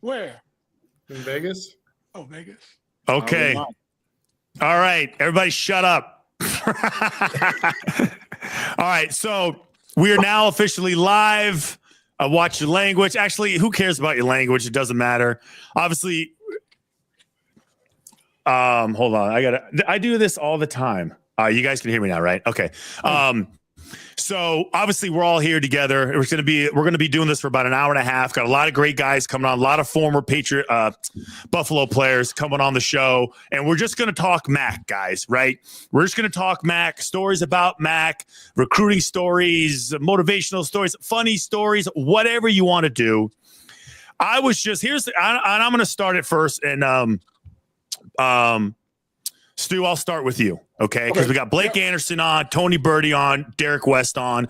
Where? In Vegas. Oh, Vegas. Okay. All right. Everybody shut up. All right. So we are now officially live. Watch your language. Actually, who cares about your language? It doesn't matter. Obviously, hold on. I do this all the time. You guys can hear me now, right? Okay. So obviously we're all here together. We're going to be doing this for about an hour and a half. Got a lot of great guys coming on, a lot of former Buffalo players coming on the show. And we're just going to talk Mac, guys, right? We're just going to talk Mac, stories about Mac, recruiting stories, motivational stories, funny stories, whatever you want to do. I'm going to start it first. And, Stu, I'll start with you, okay? Because we got Blake Anderson on, Tony Birdie on, Derek West on.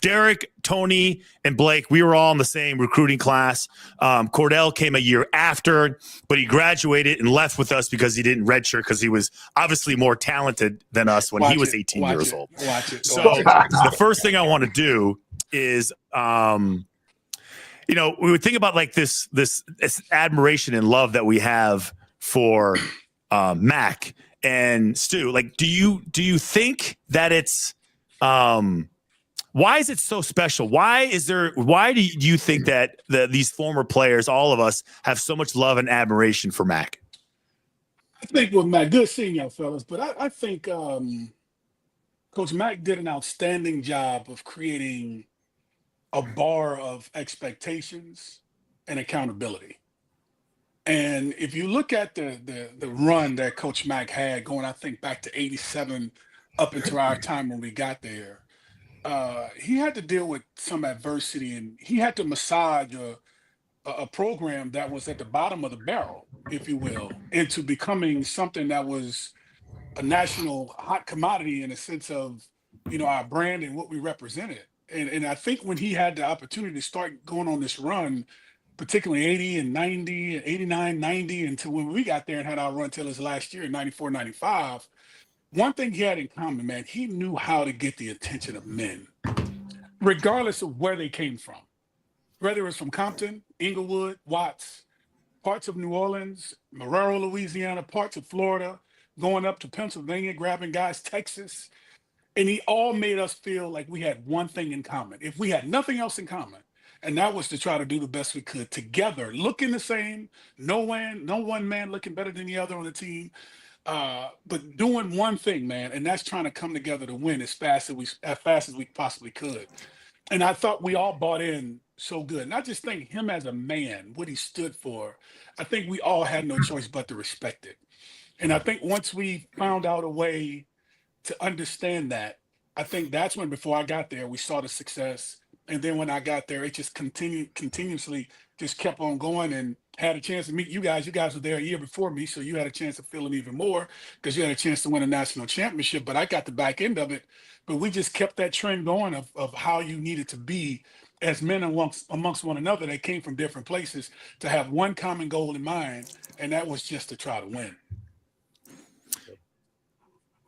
Derek, Tony, and Blake, we were all in the same recruiting class. Cordell came a year after, but he graduated and left with us because he didn't redshirt because he was obviously more talented than us when he was 18 years old. So the first thing I want to do is, we would think about like this admiration and love that we have for Mac and Stu. Like, do you think that it's why is it so special? Why do you think that these former players, all of us, have so much love and admiration for Mac? I think with Mac, good seeing y'all fellas, but I think Coach Mac did an outstanding job of creating a bar of expectations and accountability. And if you look at the run that Coach Mac had going, I think back to '87 up into our time when we got there, he had to deal with some adversity, and he had to massage a program that was at the bottom of the barrel, if you will, into becoming something that was a national hot commodity in a sense of, our brand and what we represented. And I think when he had the opportunity to start going on this run, particularly 80 and 90 and 89, 90, until when we got there and had our run till his last year in 94, 95, one thing he had in common, man, he knew how to get the attention of men, regardless of where they came from. Whether it was from Compton, Inglewood, Watts, parts of New Orleans, Marrero, Louisiana, parts of Florida, going up to Pennsylvania, grabbing guys, Texas. And he all made us feel like we had one thing in common. If we had nothing else in common, and that was to try to do the best we could together, looking the same, no one man looking better than the other on the team, but doing one thing, man, and that's trying to come together to win as fast as we possibly could. And I thought we all bought in so good. And I just think him as a man, what he stood for, I think we all had no choice but to respect it. And I think once we found out a way to understand that, I think that's when, before I got there, we saw the success. And then when I got there, it just continuously just kept on going, and had a chance to meet you guys. You guys were there a year before me, so you had a chance to feel it even more because you had a chance to win a national championship. But I got the back end of it. But we just kept that trend going of how you needed to be as men amongst one another that came from different places to have one common goal in mind, and that was just to try to win.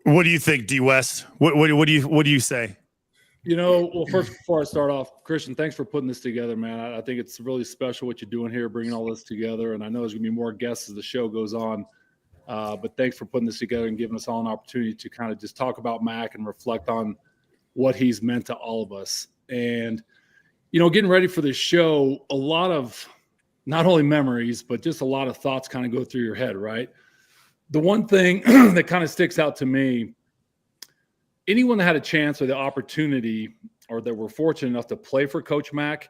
What do you think, D. West? What do you say? Well, first, before I start off, Christian, thanks for putting this together, man. I think it's really special what you're doing here, bringing all this together. And I know there's going to be more guests as the show goes on. But thanks for putting this together and giving us all an opportunity to kind of just talk about Mac and reflect on what he's meant to all of us. And, getting ready for this show, a lot of not only memories, but just a lot of thoughts kind of go through your head, right? The one thing that kind of sticks out to me, anyone that had a chance or the opportunity or that were fortunate enough to play for Coach Mac,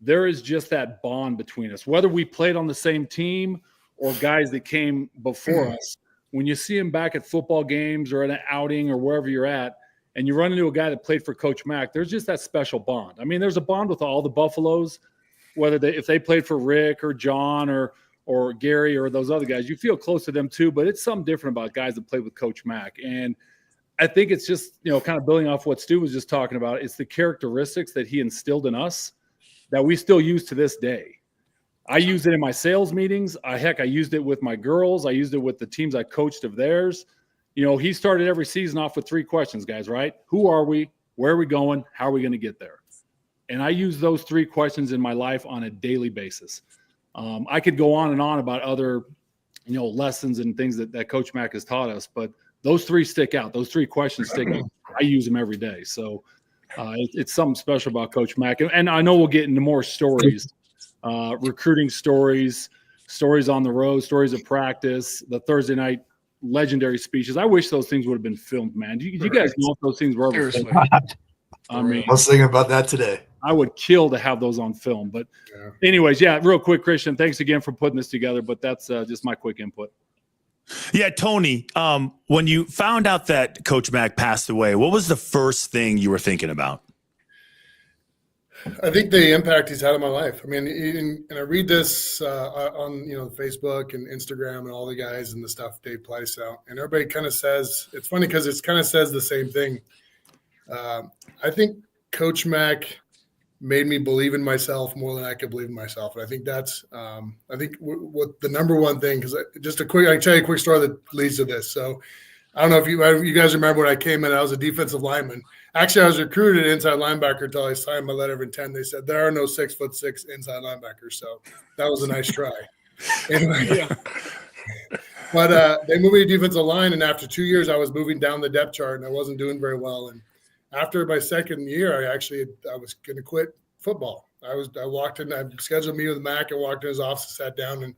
there is just that bond between us. Whether we played on the same team or guys that came before us, when you see him back at football games or at an outing or wherever you're at, and you run into a guy that played for Coach Mac, there's just that special bond. I mean, there's a bond with all the Buffaloes, whether if they played for Rick or John or Gary or those other guys, you feel close to them too, but it's something different about guys that played with Coach Mac. And I think it's just, kind of building off what Stu was just talking about. It's the characteristics that he instilled in us that we still use to this day. I use it in my sales meetings. I used it with my girls. I used it with the teams I coached of theirs. He started every season off with 3 questions, guys, right? Who are we? Where are we going? How are we going to get there? And I use those 3 questions in my life on a daily basis. I could go on and on about other, lessons and things that Coach Mack has taught us, but those three stick out. Those three questions stick out. I use them every day. So it's something special about Coach Mack. And I know we'll get into more stories, recruiting stories on the road, stories of practice, the Thursday night legendary speeches. I wish those things would have been filmed, man. Do you guys know if those things were ever filmed? I mean, I was thinking about that today. I would kill to have those on film. But anyways, real quick, Christian, thanks again for putting this together. But that's just my quick input. Yeah, Tony, when you found out that Coach Mack passed away, what was the first thing you were thinking about? I think the impact he's had on my life. I mean, and I read this on Facebook and Instagram and all the guys and the stuff Dave Pleiss out, and everybody kind of says, it's funny because it kind of says the same thing. I think Coach Mack made me believe in myself more than I could believe in myself, and I think that's what the number one thing. Because I can tell you a quick story that leads to this. So I don't know if you guys remember when I came in, I was a defensive lineman. Actually, I was recruited inside linebacker until I signed my letter of intent. They said there are no 6'6" inside linebackers, so that was a nice try. Anyway, but they moved me to defensive line, and after 2 years, I was moving down the depth chart, and I wasn't doing very well. And after my second year, I was going to quit football. I walked in, I scheduled a meeting with Mac, and walked in his office, sat down, and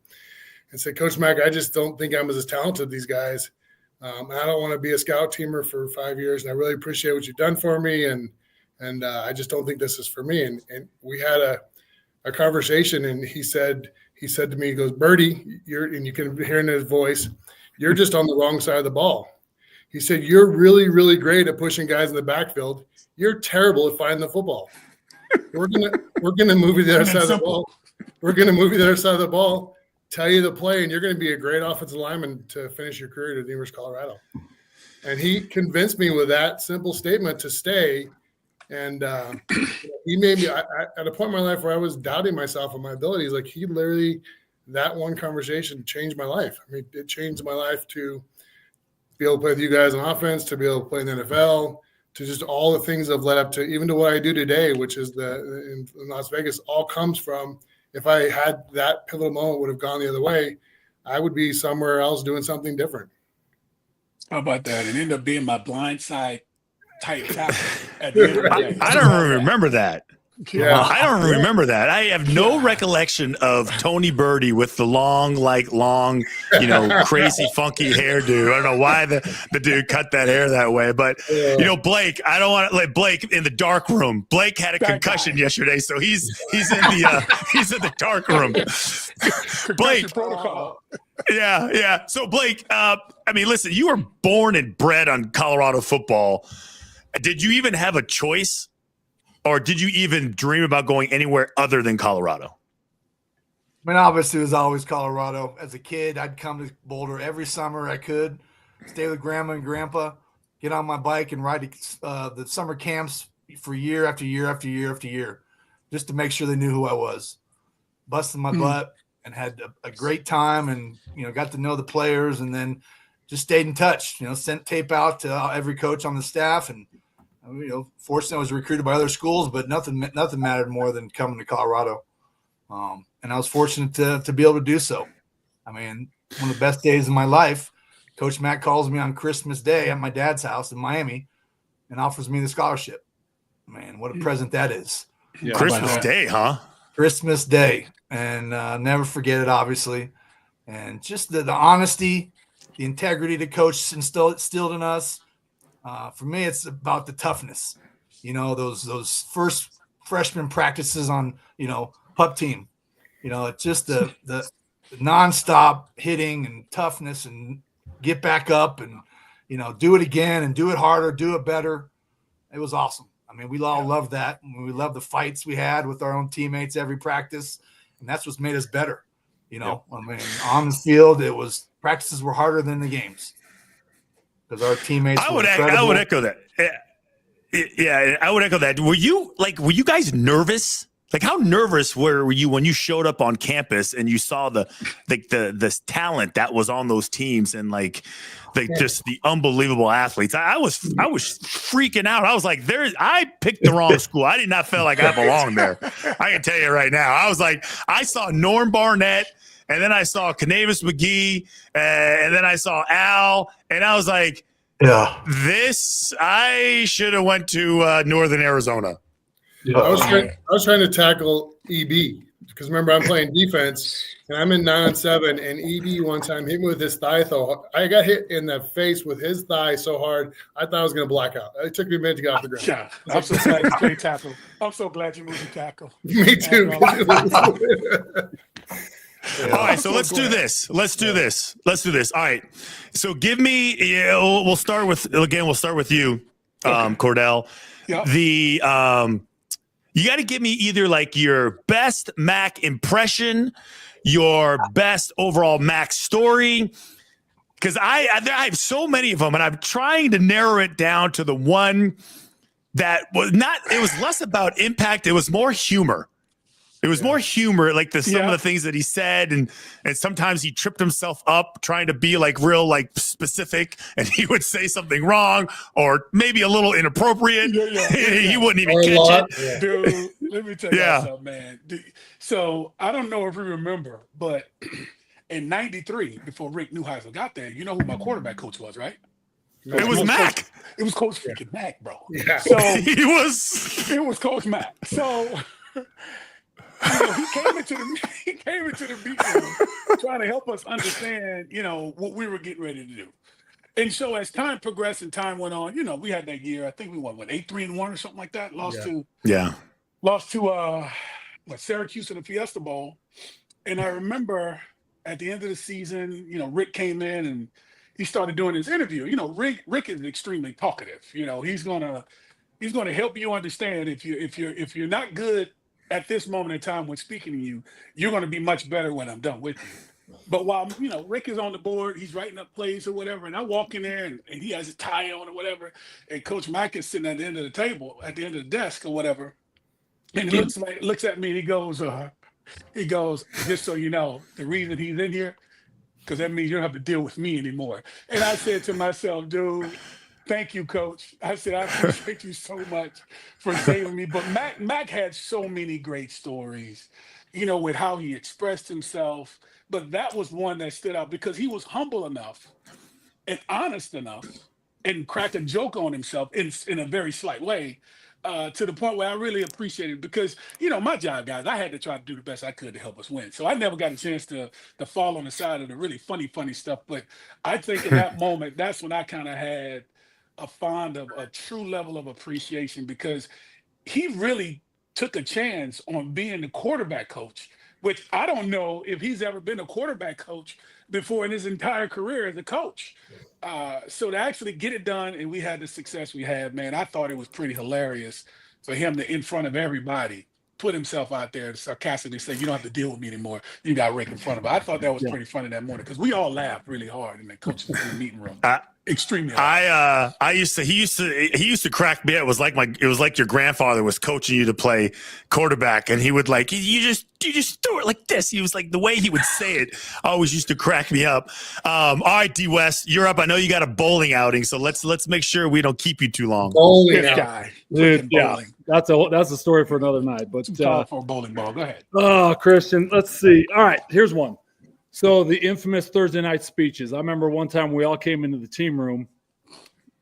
said, Coach Mac, I just don't think I'm as talented as these guys. I don't want to be a scout teamer for 5 years, and I really appreciate what you've done for me, and I just don't think this is for me. And we had a conversation, and he said to me, he goes, Birdie, and you can hear in his voice, you're just on the wrong side of the ball. He said, you're really, really great at pushing guys in the backfield. You're terrible at finding the football. We're gonna move you to the other side of the ball. We're gonna move you to the other side of the ball, tell you the play, and you're going to be a great offensive lineman to finish your career at the University of Colorado. And he convinced me with that simple statement to stay. And he made me at a point in my life where I was doubting myself and my abilities. Like, he literally, that one conversation changed my life. I mean, it changed my life to be able to play with you guys on offense, to be able to play in the NFL, to just all the things that have led up to even to what I do today, which is in Las Vegas, all comes from, if I had that pivotal moment would have gone the other way, I would be somewhere else doing something different. How about that? And end up being my blind side type tackle at the end of the day. I don't remember that. Yeah. I don't remember that. I have no recollection of Tony Birdie with the long, crazy, funky hairdo. I don't know why the dude cut that hair that way. But, Blake, I don't want to let Blake in the dark room. Blake had a concussion yesterday, so he's in the dark room. Blake. Protocol. Yeah. So, Blake, listen, you were born and bred on Colorado football. Did you even have a choice? Or did you even dream about going anywhere other than Colorado? I mean, obviously, it was always Colorado. As a kid, I'd come to Boulder every summer I could, stay with Grandma and Grandpa, get on my bike and ride the summer camps for year after year after year after year, just to make sure they knew who I was. Busted my butt and had a great time, and got to know the players, and then just stayed in touch. Sent tape out to every coach on the staff, and fortunately, I was recruited by other schools, but nothing mattered more than coming to Colorado. And I was fortunate to be able to do so. I mean, one of the best days of my life, Coach Mack calls me on Christmas Day at my dad's house in Miami and offers me the scholarship. Man, what a present that is. Yeah. Christmas Day, huh? Christmas Day. And never forget it, obviously. And just the honesty, the integrity the coach instilled in us. For me, it's about the toughness. Those first freshman practices on, pup team. It's just the nonstop hitting and toughness and get back up and, do it again and do it harder, do it better. It was awesome. I mean, we all loved that. We loved the fights we had with our own teammates every practice, and that's what's made us better. I mean, on the field, practices were harder than the games. Because our teammates I would echo that. Yeah, I would echo that. Were you guys nervous Like, how nervous were you when you showed up on campus and you saw the talent that was on those teams and just the unbelievable athletes? I was freaking out. I was like, I picked the wrong school. I did not feel like I belonged there. I can tell you right now. I was like, I saw Norm Barnett, and then I saw Canavis McGee, and then I saw Al, and I was like, Yeah. I should have went to Northern Arizona. Yeah. I was trying to tackle EB because remember I'm playing defense and I'm in 9-on-7 and EB one time hit me with his thigh throw. I got hit in the face with his thigh so hard I thought I was going to black out. It took me a minute to get off the ground. Yeah, I'm so glad you played tackle. I'm so glad you moved to tackle. Me too. All right, so let's do this. Let's do this. All right, so give me. We'll start with you, Cordell. Yeah. You got to give me either like your best Mac impression, your best overall Mac story, because I have so many of them, and I'm trying to narrow it down to the one that was not. It was less about impact. It was more humor. It was more humor, like some of the things that he said, and sometimes he tripped himself up trying to be like real specific, and he would say something wrong or maybe a little inappropriate. He wouldn't even catch it. Dude, let me tell you something, man. So I don't know if you remember, but in '93, before Rick Neuheisel got there, you know who my quarterback coach was, right? It was Mac. It was Coach freaking Mac, bro. Yeah. So it was Coach Mac. So he came into the meeting room trying to help us understand, what we were getting ready to do. And so as time progressed and time went on, we had that year. I think we won 8-3-1 or something like that. Lost to Syracuse in the Fiesta Bowl. And I remember at the end of the season, Rick came in and he started doing his interview. Rick is extremely talkative. He's gonna help you understand if you're not good at this moment in time when speaking to you, you're going to be much better when I'm done with you. But while, Rick is on the board, he's writing up plays or whatever, and I walk in there and he has his tie on or whatever, and Coach Mack is sitting at the end of the table, at the end of the desk or whatever, and he looks at me and he goes, just so you know, the reason he's in here, because that means you don't have to deal with me anymore. And I said to myself, dude, thank you, Coach. I said, I appreciate you so much for saving me. But Mac had so many great stories, with how he expressed himself. But that was one that stood out because he was humble enough and honest enough and cracked a joke on himself in a very slight way, to the point where I really appreciated it because, my job, guys, I had to try to do the best I could to help us win. So I never got a chance to fall on the side of the really funny stuff. But I think in that moment, that's when I kind of had a true level of appreciation because he really took a chance on being the quarterback coach, which I don't know if he's ever been a quarterback coach before in his entire career as a coach. So to actually get it done and we had the success we had, man, I thought it was pretty hilarious for him to, in front of everybody, put himself out there to sarcastically say, you don't have to deal with me anymore. You got Rick in front of him. I thought that was pretty funny that morning because we all laughed really hard in the coach's meeting room. Extremely hard. He used to crack me up. It was like your grandfather was coaching you to play quarterback, and he would you just throw it like this. He was like, the way he would say it always used to crack me up. All right, D West, you're up. I know you got a bowling outing, so let's make sure we don't keep you too long. Bowling guy. Dude, that's a story for another night. But for a bowling ball. Go ahead. Oh, Christian, let's see. All right, here's one. So the infamous Thursday night speeches. I remember one time we all came into the team room,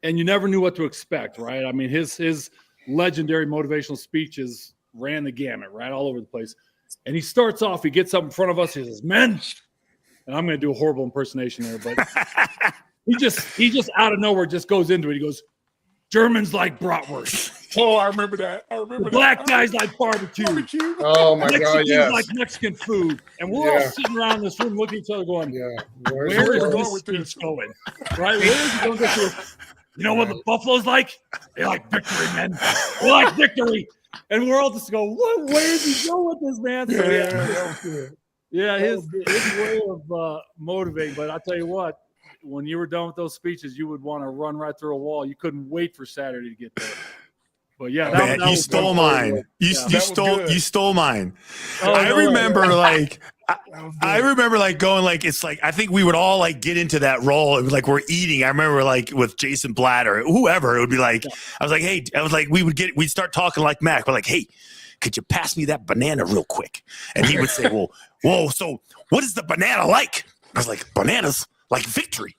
and you never knew what to expect, right? I mean, his legendary motivational speeches ran the gamut, right, all over the place. And he starts off, he gets up in front of us, he says, "Men," and I'm going to do a horrible impersonation there, but he just out of nowhere just goes into it. He goes, "Germans like bratwurst. Oh, I remember that. Black guys like barbecue. Oh my God, yes. Like Mexican food." And we're all sitting around this room looking at each other going, where is this speech going? Right? Where is he going to get to? You know what the Buffalo's like? They like victory, man. They like victory. And we're all just going, what? Where is he going with this, man? So, his way of motivating. But I'll tell you what, when you were done with those speeches, you would want to run right through a wall. You couldn't wait for Saturday to get there. But yeah, Man, you was stole fun. mine. You good. stole mine. Oh, I no way. remember like That was I good. remember like going like it's like I think we would all like get into that role. It was like we're eating. I remember like with Jason Blatt or whoever, it would be like I was like, hey, I was like we'd start talking like Mac. We're like, hey, could you pass me that banana real quick? And he would say, well, whoa, so what is the banana like? I was like, bananas like victory.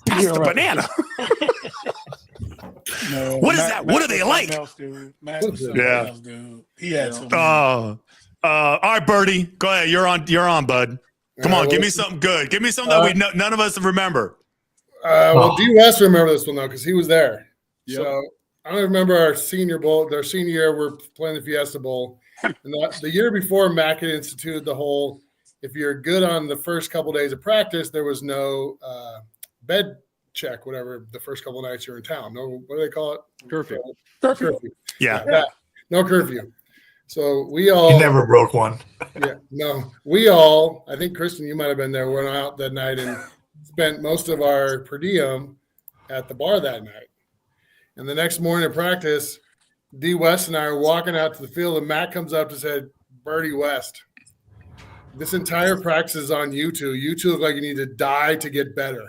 Pass You're the right. banana. No, What is Matt- that? Matt What are they was something like? Else, dude. Matt was something Yeah. else, dude. He had some. All right, Birdie, go ahead. You're on, bud. Come on, give me something good. Give me something that none of us remember. Well, D. West remember this one though because he was there. Yep. So I don't remember our senior year. We're playing the Fiesta Bowl, and the year before, Mac had instituted the whole: if you're good on the first couple days of practice, there was no bed check, whatever. The first couple of nights you're in town, no, what do they call it? Curfew. Curfew. Yeah. No curfew. So we all He never broke one. we all, I think Kristen, you might have been there, went out that night and spent most of our per diem at the bar that night. And the next morning at practice, D. West and I are walking out to the field, and Matt comes up and said, Birdie West, this entire practice is on you two. You two look like you need to die to get better.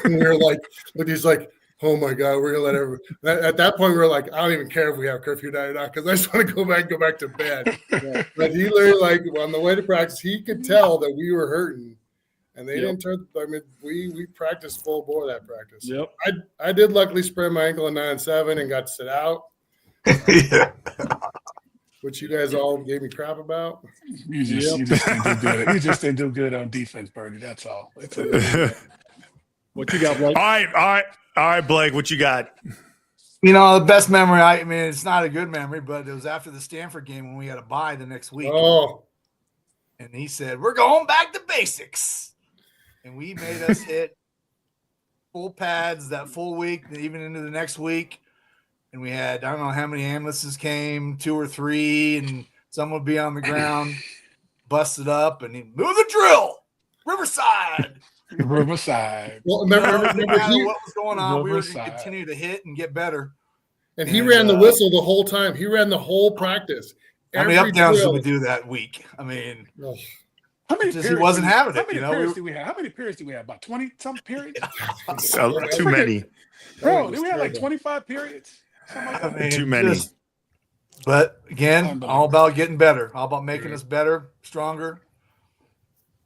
And we were like, but he's like, oh my God, we're gonna let everybody. At that point, we were like, I don't even care if we have curfew night or not, because I just want to go back to bed. But he literally, like, on the way to practice, he could tell that we were hurting, and they didn't turn. I mean, we practiced full bore that practice. Yep. I did luckily sprain my ankle in 9-7 and got to sit out, Yeah. which you guys all gave me crap about. You just didn't do good. You just didn't do good on defense, Birdie. That's all. What you got, Blake? All right, Blake, what you got? You know, the best memory, I mean, it's not a good memory, but it was after the Stanford game when we had a bye the next week. Oh, And he said, we're going back to basics. And we made us hit full pads that full week, even into the next week. And we had, I don't know how many ambulances came, 2 or 3, and some would be on the ground, busted up, and he move the drill, Riverside. Riverside. well, No remember matter what was going on, we were going to Riverside. continue to hit and get better. and he ran the whistle the whole time. He ran the whole practice. How many up downs did drill. we do that week? I mean, Oh, How many Just he periods wasn't did we- having How it, many you know? periods do we have? How many periods do we have? About 20-some periods? So, too many. Bro, did we have like 25 periods? Something like I that? mean, Too many. But again, Unbelievable. all about getting better, all about making us better, stronger,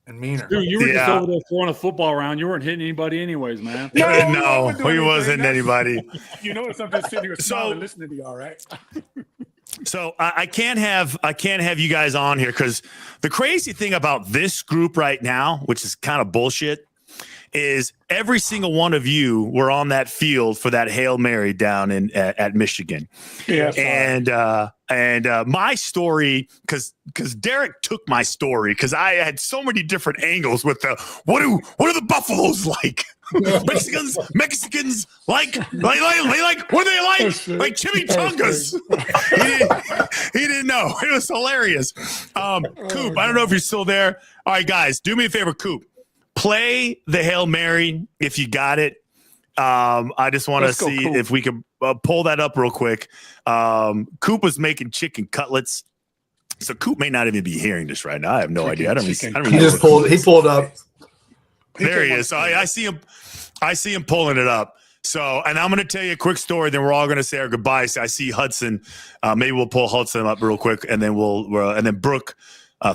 and meaner. Dude, you were just Yeah. over there throwing a football around. You weren't hitting anybody anyways, man. No, I No, wouldn't do he anything. wasn't That's- anybody. You know, it's something sitting here So- smiling, listening to y'all, right? So I can't have you guys on here because the crazy thing about this group right now, which is kind of bullshit, is every single one of you were on that field for that Hail Mary down at Michigan. Yeah. And my story, because Derek took my story, because I had so many different angles with the what are the Buffaloes like? Mexicans like what are they like chimichangas? he didn't know. It was hilarious. Coop, I don't know if you're still there. All right, guys, do me a favor, Coop. Play the Hail Mary if you got it. I just want to Let's go, see Coop. if we can pull that up real quick. Coop was making chicken cutlets. So Coop may not even be hearing this right now. I have no idea. I don't He even just pulled up. there he is. So I see him. I see him pulling it up. So, and I'm going to tell you a quick story. Then we're all going to say our goodbyes. I see Hudson. Maybe we'll pull Hudson up real quick, and then and then Brooke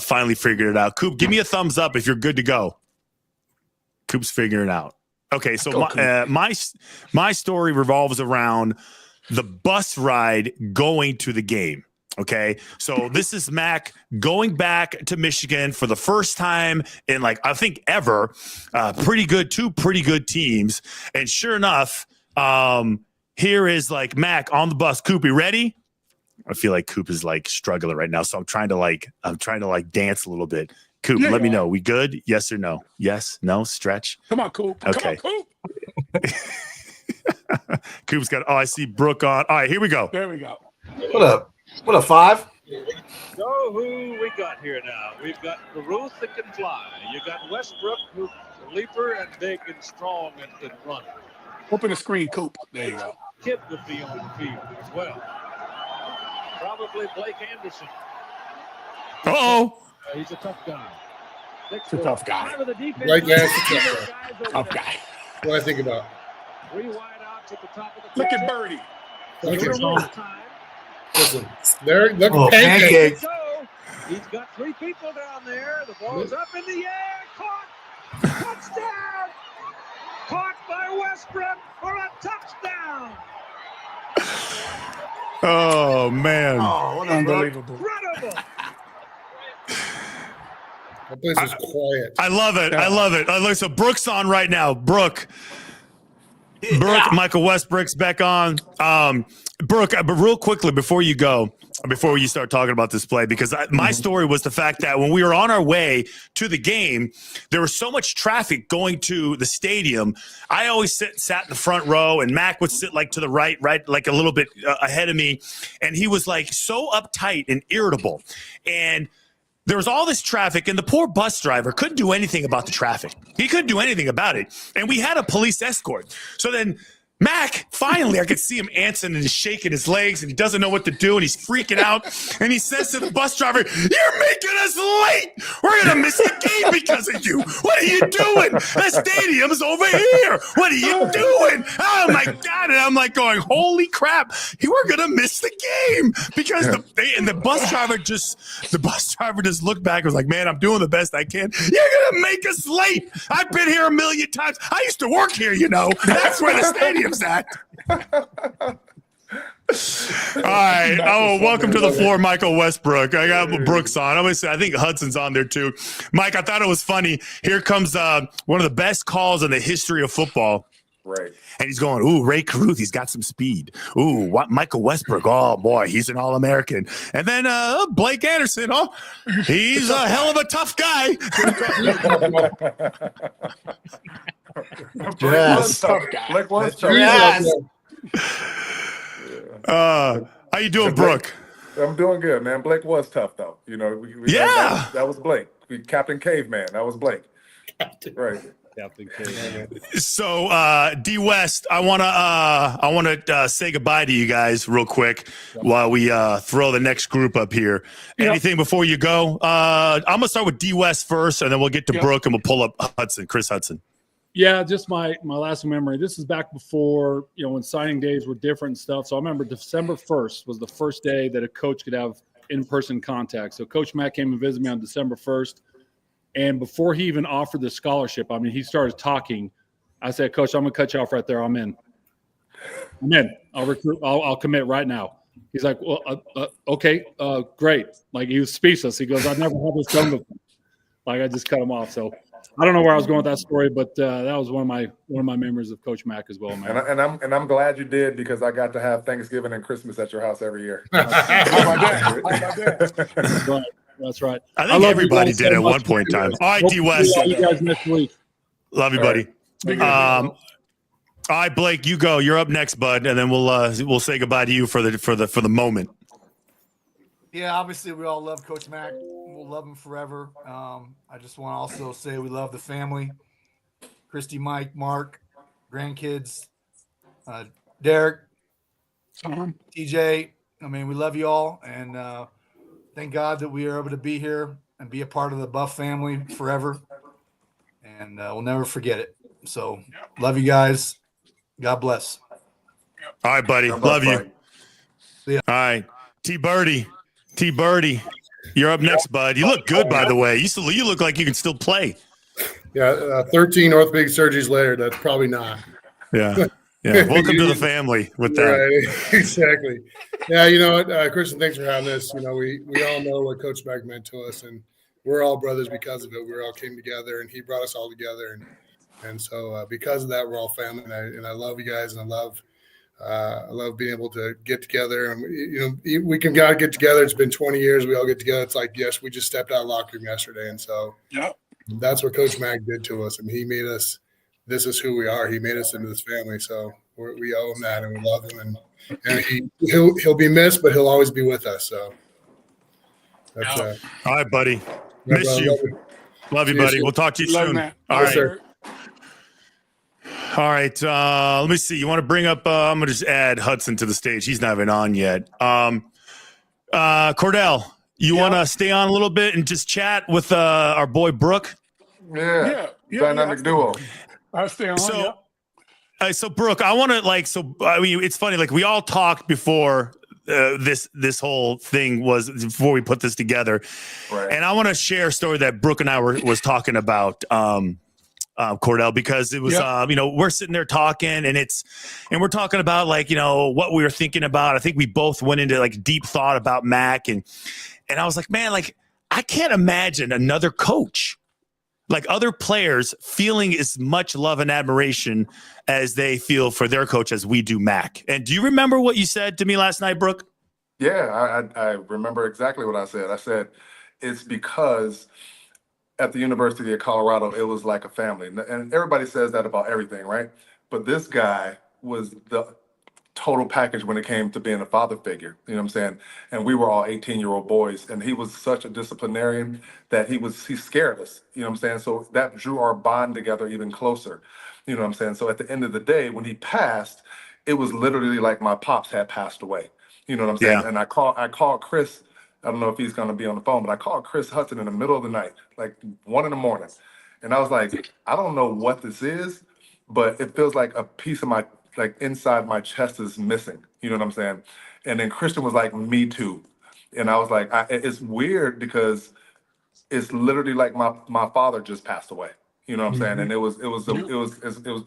finally figured it out. Coop, give me a thumbs up if you're good to go. Coop's figuring it out. Okay, so my story revolves around the bus ride going to the game. Okay, so this is Mac going back to Michigan for the first time in I think ever. Two pretty good teams, and sure enough, here is Mac on the bus. Coop, you ready? I feel like Coop is struggling right now, so I'm trying to dance a little bit. Coop, let me know. We good? Yes or no? Yes, no, stretch. Come on, Coop. Okay. Come on, Coop. Coop's got. Oh, I see Brooke on. All right, here we go. There we go. What up? What a 5? So who we got here now? We've got the Ruth that can fly. You got Westbrook, who's a leaper and big and strong and can run. Open the screen, Coop. There you go. Kid would be on the field as well. Probably Blake Anderson. Uh-oh. He's a tough guy. It's a tough guy. Blake Anderson, Tough guy. what I think about. 3 wide outs at the top of the Look at Birdie. Look Shooter at this time. Listen, there. Look, Oh, pancake. pancake. So he's got 3 people down there. The ball is up in the air. Caught. Touchdown. Caught by Westbrook for a touchdown. Oh, man. Oh, what a Unbelievable. Incredible. That place was quiet. I love it. I love it. Look, so Brooke's on right now. Brooke, Michael Westbrook's back on. Brooke, but real quickly before you go, before you start talking about this play, because my story was the fact that when we were on our way to the game, there was so much traffic going to the stadium. I always sat in the front row, and Mac would sit like to the right, like a little bit ahead of me, and he was like so uptight and irritable, and there was all this traffic, and the poor bus driver couldn't do anything about the traffic. He couldn't do anything about it. And we had a police escort. So then Mac, finally, I could see him answering and he's shaking his legs and he doesn't know what to do and he's freaking out. And he says to the bus driver, "You're making us late. We're going to miss the game because of you. What are you doing? The stadium's over here. What are you doing?" Oh, my God. And I'm like going, holy crap. We're going to miss the game because the bus driver just looked back and was like, "Man, I'm doing the best I can. You're going to make us late. I've been here a million times. I used to work here, you know. That's where the stadium's at." All right. Oh, welcome to the floor, Michael Westbrook. I got Brooks on. I'm gonna say I think Hudson's on there too. Mike, I thought it was funny. Here comes one of the best calls in the history of football. Right. And he's going, "Ooh, Ray Caruth, he's got some speed. Ooh, what Michael Westbrook, oh boy, he's an All-American." And then Blake Anderson, oh, he's a hell of a tough guy. Yes. Blake was tough. Yes. How you doing, Brooke? I'm doing good, man. Blake was tough, though. You know, Yeah. that was Blake. Captain Caveman. That was Blake. Right. So, D West, I wanna say goodbye to you guys real quick while we throw the next group up here. Anything before you go? I'm gonna start with D West first, and then we'll get to Brooke, and we'll pull up Chris Hudson. Yeah, just my last memory. This is back before, when signing days were different and stuff. So I remember December 1st was the first day that a coach could have in-person contact. So Coach Matt came and visited me on December 1st. And before he even offered the scholarship, he started talking. I said, "Coach, I'm going to cut you off right there. I'm in. I'll recruit. I'll commit right now." He's like, "Well, okay, great." Like, he was speechless. He goes, "I've never had this done before." Like, I just cut him off. So I don't know where I was going with that story, but that was one of my memories of Coach Mack as well, man. And I'm glad you did, because I got to have Thanksgiving and Christmas at your house every year. That's right. I think everybody did at one point in time. All right, D West. You guys next week. Love you, buddy. All right, Blake, you go. You're up next, bud, and then we'll say goodbye to you for the moment. Yeah, obviously we all love Coach Mack. We'll love him forever. I just want to also say we love the family. Christy, Mike, Mark, grandkids, Derek, TJ. We love you all, and thank God that we are able to be here and be a part of the Buff family forever, and we'll never forget it. So love you guys. God bless. All right, buddy. Love you. See ya. All right, T Birdie, you're up next, bud. You look good, by the way. You look like you can still play. Yeah, 13 orthopedic surgeries later, that's probably not. Yeah. Welcome to the family with that. Right, exactly. Yeah, you know what, Christian, thanks for having us. We all know what Coach Mack meant to us, and we're all brothers because of it. We all came together, and he brought us all together, and so because of that, we're all family. And I love you guys, and I love being able to get together. And we can get together. It's been 20 years. We all get together. It's like, yes, we just stepped out of the locker room yesterday, and so that's what Coach Mack did to us. He made us. This is who we are. He made us into this family, so we owe him that, and we love him. And he'll be missed, but he'll always be with us. So that's all right, buddy. Miss you. Love you, buddy. We'll talk to you soon. All right. Sir. All right. Let me see. You want to bring up? I'm gonna just add Hudson to the stage. He's not even on yet. Cordell, you want to stay on a little bit and just chat with our boy Brooke? Yeah. Dynamic duo. I stay on. So Brooke, I want to I mean, it's funny. Like we all talked before this whole thing was before we put this together, Right. and I want to share a story that Brooke and I was talking about. Cordell, because it was, we're sitting there talking and we're talking about what we were thinking about. I think we both went into like deep thought about Mac and I was like, man, like I can't imagine another coach, like other players feeling as much love and admiration as they feel for their coach as we do Mac. And do you remember what you said to me last night, Brooke? Yeah, I remember exactly what I said. I said, it's because at the University of Colorado, it was like a family. And everybody says that about everything, right? But this guy was the total package when it came to being a father figure. You know what I'm saying? And we were all 18-year-old boys. And he was such a disciplinarian that he scared us. You know what I'm saying? So that drew our bond together even closer. You know what I'm saying? So at the end of the day, when he passed, it was literally like my pops had passed away. You know what I'm saying? Yeah. And I called Chris. I don't know if he's going to be on the phone, but I called Chris Hudson in the middle of the night, like 1 a.m. And I was like, I don't know what this is, but it feels like a piece of my, like inside my chest is missing. You know what I'm saying? And then Christian was like, me too. And I was like, it's weird because it's literally like my father just passed away. You know what I'm saying? And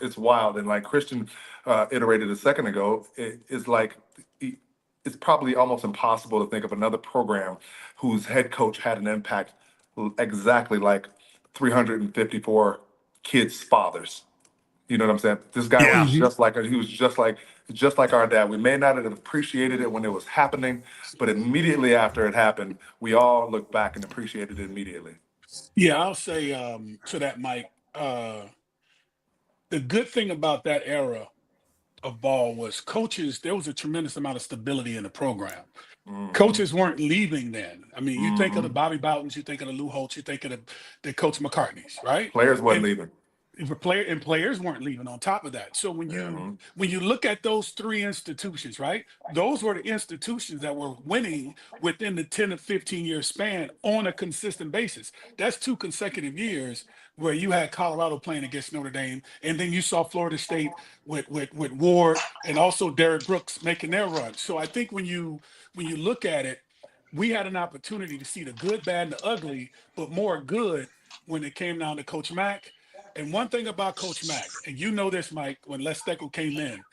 it's wild. And like Christian iterated a second ago, it's like, it's probably almost impossible to think of another program whose head coach had an impact exactly like 354 kids' fathers. You know what I'm saying? This guy was just like he was just like our dad. We may not have appreciated it when it was happening, but immediately after it happened, we all looked back and appreciated it immediately. Yeah, I'll say to that, Mike. The good thing about that era of ball was coaches. There was a tremendous amount of stability in the program. Coaches weren't leaving then. I mean, you think of the Bobby Bowdens, you think of the Lou Holtz, you think of the Coach McCartneys, right? Players wasn't leaving. Players weren't leaving on top of that. So when you look at those three institutions, right? Those were the institutions that were winning within the 10 to 15 year span on a consistent basis. That's 2 consecutive years where you had Colorado playing against Notre Dame, and then you saw Florida State with Ward and also Derek Brooks making their run. So I think when you look at it, we had an opportunity to see the good, bad, and the ugly, but more good when it came down to Coach Mack. And one thing about Coach Mack, and you know this, Mike, when Les Steckel came in,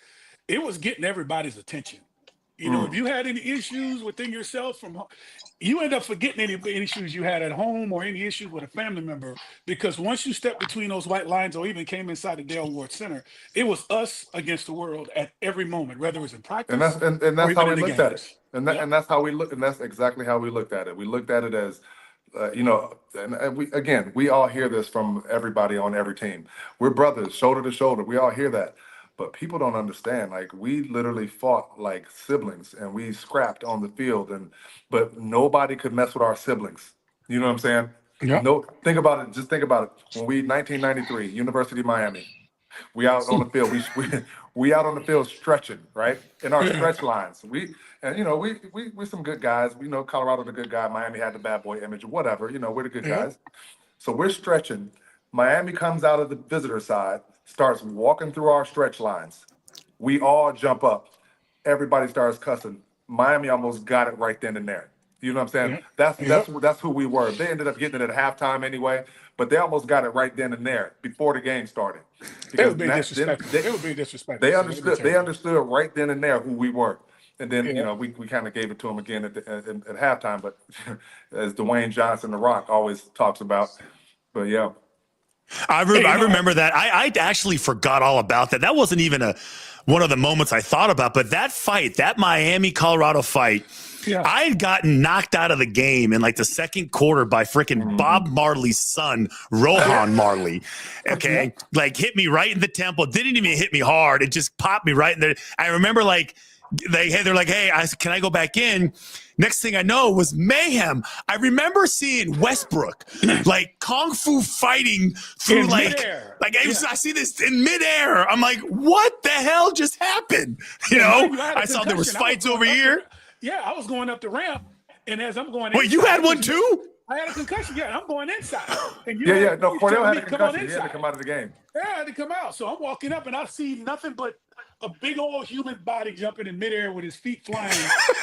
it was getting everybody's attention. You know, if you had any issues within yourself you end up forgetting any issues you had at home or any issues with a family member, because once you stepped between those white lines or even came inside the Dale Ward Center, it was us against the world at every moment, whether it was in practice. And that's how we looked at it. And that's how we look. And that's exactly how we looked at it. We looked at it as, and we all hear this from everybody on every team. We're brothers, shoulder to shoulder. We all hear that. But people don't understand. Like, we literally fought like siblings and we scrapped on the field, but nobody could mess with our siblings. You know what I'm saying? Yeah. No, think about it. Just think about it. When 1993, University of Miami, we out on the field. We out on the field stretching, right? In our stretch lines. We're some good guys. We know Colorado the good guy. Miami had the bad boy image, whatever. We're the good guys. So we're stretching. Miami comes out of the visitor side, starts walking through our stretch lines. We all jump up. Everybody starts cussing. Miami almost got it right then and there. You know what I'm saying? That's who we were. They ended up getting it at halftime anyway, but they almost got it right then and there before the game started. They were being disrespectful. They understood right then and there who we were. And then, we kind of gave it to them again at halftime. But as Dwayne Johnson, The Rock, always talks about. But yeah. I remember that. I actually forgot all about that. That wasn't even one of the moments I thought about. But that fight, that Miami-Colorado fight, I had gotten knocked out of the game in like the second quarter by freaking Bob Marley's son, Rohan Marley. Okay. Like, hit me right in the temple. Didn't even hit me hard. It just popped me right in there. I remember they're like, hey, can I go back in? Next thing I know was mayhem. I remember seeing Westbrook like kung fu fighting through I see this in midair. I'm like, what the hell just happened? I saw there was fights over here. Yeah, I was going up the ramp And as I'm going, Wait, you had one too? I had a concussion. Yeah, I'm going inside. And No, you Cordell telling had me a to come on concussion. He had to inside. come out of the game. Yeah, I had to come out. So I'm walking up and I see nothing but a big old human body jumping in midair with his feet flying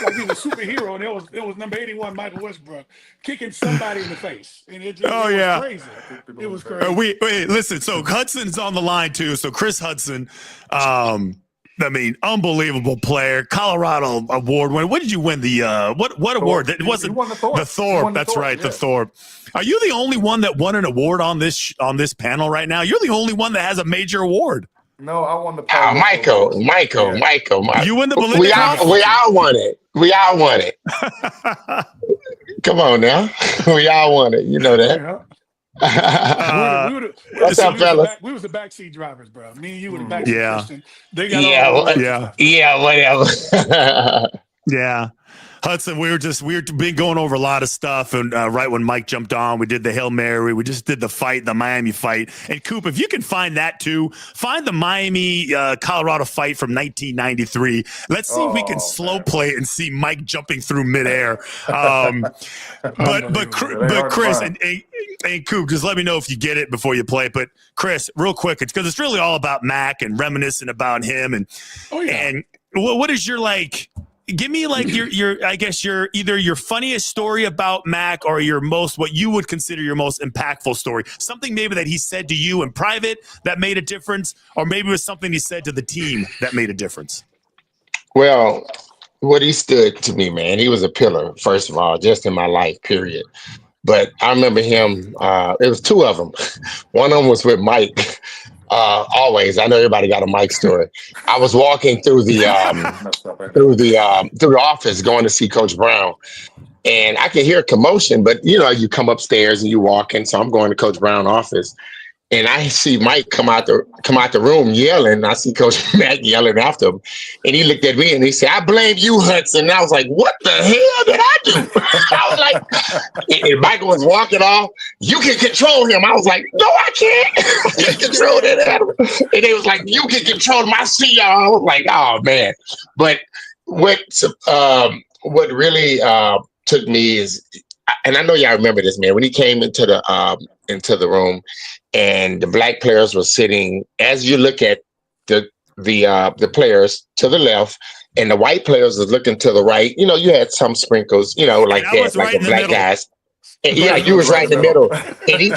like he was a superhero. And it was number 81, Michael Westbrook, kicking somebody in the face. And it was crazy. It was crazy. Wait, listen. So Hudson's on the line too. So Chris Hudson, I mean, unbelievable player, Colorado award winner. What did you win? The what award? It wasn't won the Thorpe. The Thorpe. That's Thorpe, right, yeah. the Thorpe. Are you the only one that won an award on this panel right now? You're the only one that has a major award. No, I won the Michael. You win the Belinda We Trophy. all won it. We all won it. Come on now. We all won it. You know that. What's up, fellas? We was the backseat drivers, bro. Me and you were the backseat. Christian. They got whatever. Yeah. Hudson, we were been going over a lot of stuff, and right when Mike jumped on, we did the Hail Mary, we just did the Miami fight. And Coop, if you can find that too, find the Miami Colorado fight from 1993. Let's see if we can slow play it and see Mike jumping through midair. But Chris and Coop, just let me know if you get it before you play. But Chris, real quick, it's because it's really all about Mac and reminiscing about him and what is your give me your I guess either your funniest story about Mac or what you would consider your most impactful story. Something maybe that he said to you in private that made a difference, or maybe it was something he said to the team that made a difference. Well, what he stood to me, man, he was a pillar, first of all, just in my life, period. But I remember him, it was two of them. One of them was with Mike. Always, I know everybody got a Mike story. I was walking through the office going to see Coach Brown, and I could hear commotion. But you come upstairs and you walk in, so I'm going to Coach Brown's office, and I see Mike come out the room yelling. I see Coach Mac yelling after him, and he looked at me and he said, "I blame you, Hudson." And I was like, "What the hell did I do?" I was like, and Michael was walking off. "You can control him." I was like, "No, I can't. I can't control that animal." And they was like, "You can control him. I see y'all." I was like, "Oh man!" But what really took me is, and I know y'all remember this, man. When he came into the room, and the black players were sitting, as you look at the players to the left, and the white players was looking to the right. You had some sprinkles, like that, like the black guys. And you was right in the middle. And he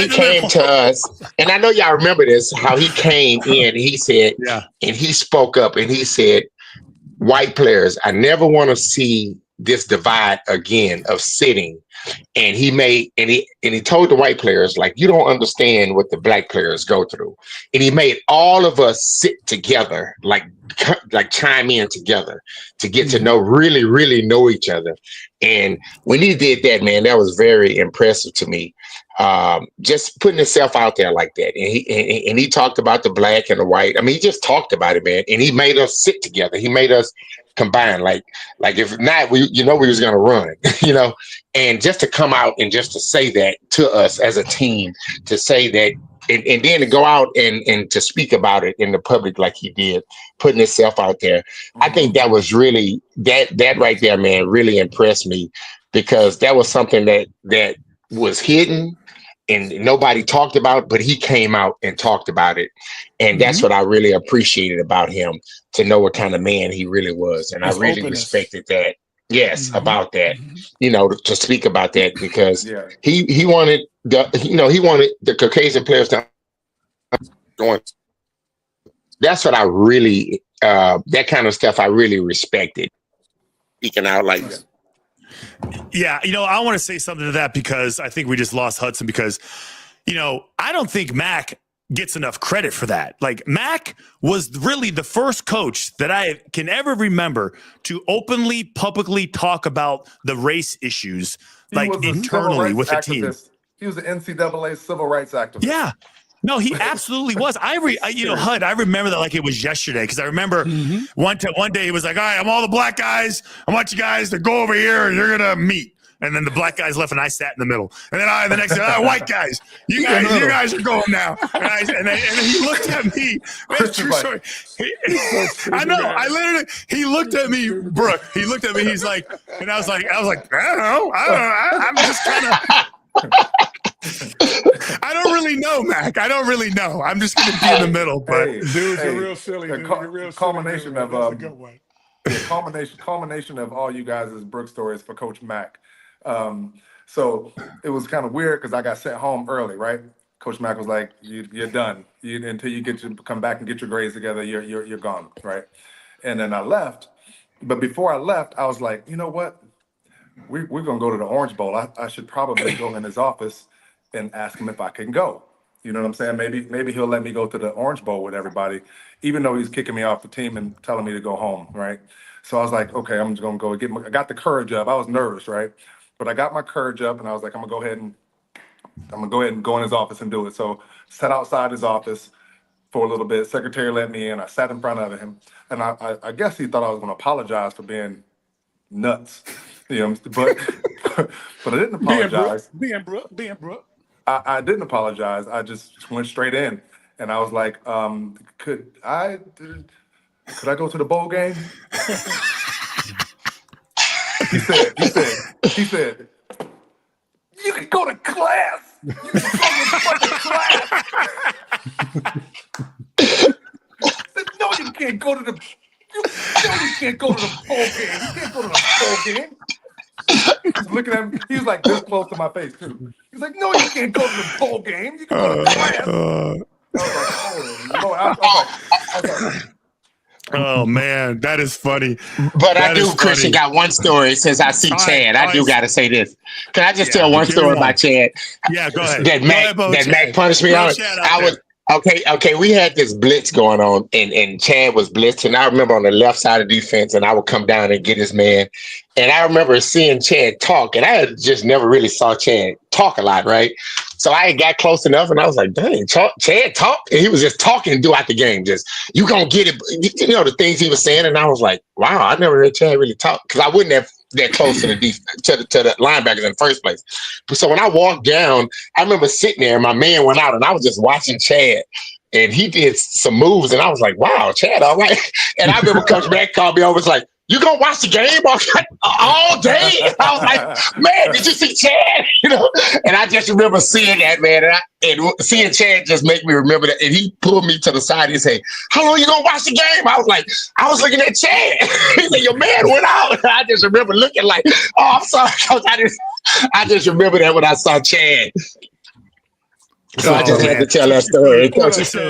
came to us. And I know y'all remember this, how he came in, he said, and he spoke up and he said, "White players, I never want to see this divide again of sitting." And he told the white players, you don't understand what the black players go through. And he made all of us sit together, like chime in together to get to know, really, really know each other. And when he did that, man, that was very impressive to me. Just putting himself out there like that. And he talked about the black and the white. I mean, he just talked about it, man. And he made us sit together. He made us combine. Like if not, we was going to run, and just to come out and just to say that to us as a team, to say that, and then to go out and to speak about it in the public like he did, putting himself out there. I think that was really, that right there, man, really impressed me, because that was something that was hidden and nobody talked about, but he came out and talked about it. And that's what I really appreciated about him, to know what kind of man he really was. And I really respected that. Yes, about that, to speak about that, because he wanted the Caucasian players to going. That's what I really, that kind of stuff I really respected. Speaking out like that. Yeah, I want to say something to that, because I think we just lost Hudson, because, I don't think Mac gets enough credit for that. Mac was really the first coach that I can ever remember to openly, publicly talk about the race issues, internally with the team. He was an NCAA civil rights activist. Yeah. No, he absolutely was. Hud, I remember that like it was yesterday, because I remember one day he was like, "All right, I'm all the black guys. I want you guys to go over here and you're going to meet." And then the black guys left, and I sat in the middle. And then the next day, white guys, you guys are going now. And then he looked at me. It's true story. I know. He looked at me, Brooke. He looked at me. He's like, and I was like, I don't know. I'm just kind of. I don't really know, Mac. I don't really know. I'm just going to be in the middle. But dudes are real silly. Culmination of that's a good one. Culmination of all you guys' Brooke stories for Coach Mac. So it was kind of weird because I got sent home early, right? Coach Mac was like, "You're done. Until you come back and get your grades together, you're gone, right?" And then I left. But before I left, I was like, you know what? We're gonna go to the Orange Bowl. I should probably go in his office and ask him if I can go. You know what I'm saying? Maybe he'll let me go to the Orange Bowl with everybody, even though he's kicking me off the team and telling me to go home, right? So I was like, okay, I'm just gonna go I got the courage up. I was nervous, right? But I got my courage up, and I was like, I'm gonna go ahead and go in his office and do it. So sat outside his office for a little bit. Secretary let me in. I sat in front of him, and I guess he thought I was gonna apologize for being nuts, you know. But I didn't apologize. Being Brooke. I didn't apologize. I just went straight in, and I was like, could I go to the bowl game? He said, you can go to class. You can go to fucking class. I said, no, you can't go to the bowl game. You can't go to the bowl game. He was looking at me. He was like this close to my face too. He's like, "No, you can't go to the bowl game. You can go to class." I was like, oh man, that is funny. But I do, Christian, got one story since I see Chad. I do got to say this. Can I just tell one story about Chad? Yeah, go ahead. That Mac punished me on. Okay, we had this blitz going on, and Chad was blitzing. I remember on the left side of defense, and I would come down and get his man. And I remember seeing Chad talk, and I had just never really saw Chad talk a lot, right? So I got close enough, and I was like, dang, Chad talked? And he was just talking throughout the game, just, you gonna get it, you know, the things he was saying. And I was like, wow, I never heard Chad really talk, because I wouldn't have that close to the to the linebackers in the first place. So when I walked down, I remember sitting there, and my man went out, and I was just watching Chad, and he did some moves, and I was like, wow, Chad, all right. And I remember Coach Mac called me over, was like, you gonna watch the game all day? I was like, man, did you see Chad? You know, and I just remember seeing that, man, and seeing Chad just make me remember that. And he pulled me to the side and said, "How long you gonna watch the game?" I was like, I was looking at Chad. He said, "Your man went out." I just remember looking like, oh, I'm sorry, Coach. I just remember that when I saw Chad. So I just had to tell that story.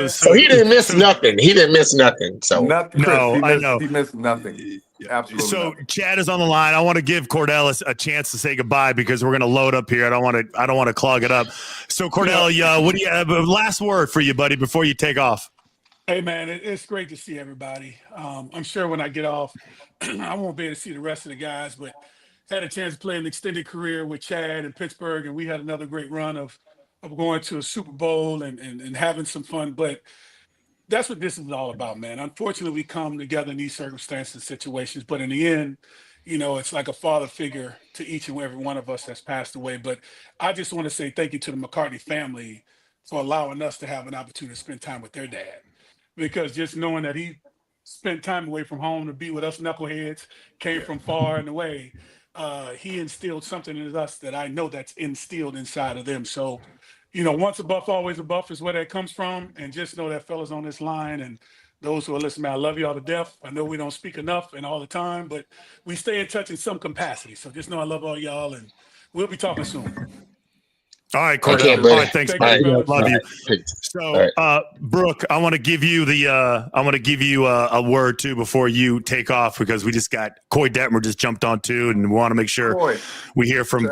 So he didn't miss nothing. He didn't miss nothing. So nothing. I know he missed nothing. Absolutely. So nothing. Chad is on the line. I want to give Cordell a chance to say goodbye because we're going to load up here. I don't want to clog it up. So Cordell, what do you have? Last word for you, buddy, before you take off. Hey man, it's great to see everybody. I'm sure when I get off, I won't be able to see the rest of the guys, but had a chance to play an extended career with Chad in Pittsburgh, and we had another great run of going to a Super Bowl and having some fun. But that's what this is all about, man. Unfortunately, we come together in these circumstances and situations, but in the end, you know, it's like a father figure to each and every one of us that's passed away. But I just want to say thank you to the McCartney family for allowing us to have an opportunity to spend time with their dad, because just knowing that he spent time away from home to be with us knuckleheads, came from far and away, he instilled something in us that I know that's instilled inside of them. So, you know, once a buff, always a buff is where that comes from. And just know that fellas on this line and those who are listening, man, I love you all to death. I know we don't speak enough and all the time, but we stay in touch in some capacity. So just know I love all y'all, and we'll be talking soon. All right, Cordell. Okay, all right, thanks. Thank you, Love you. Right. So, Brooke, I want to give you a word too before you take off, because we just got Coy Detmer just jumped on too, and we want to make sure we hear from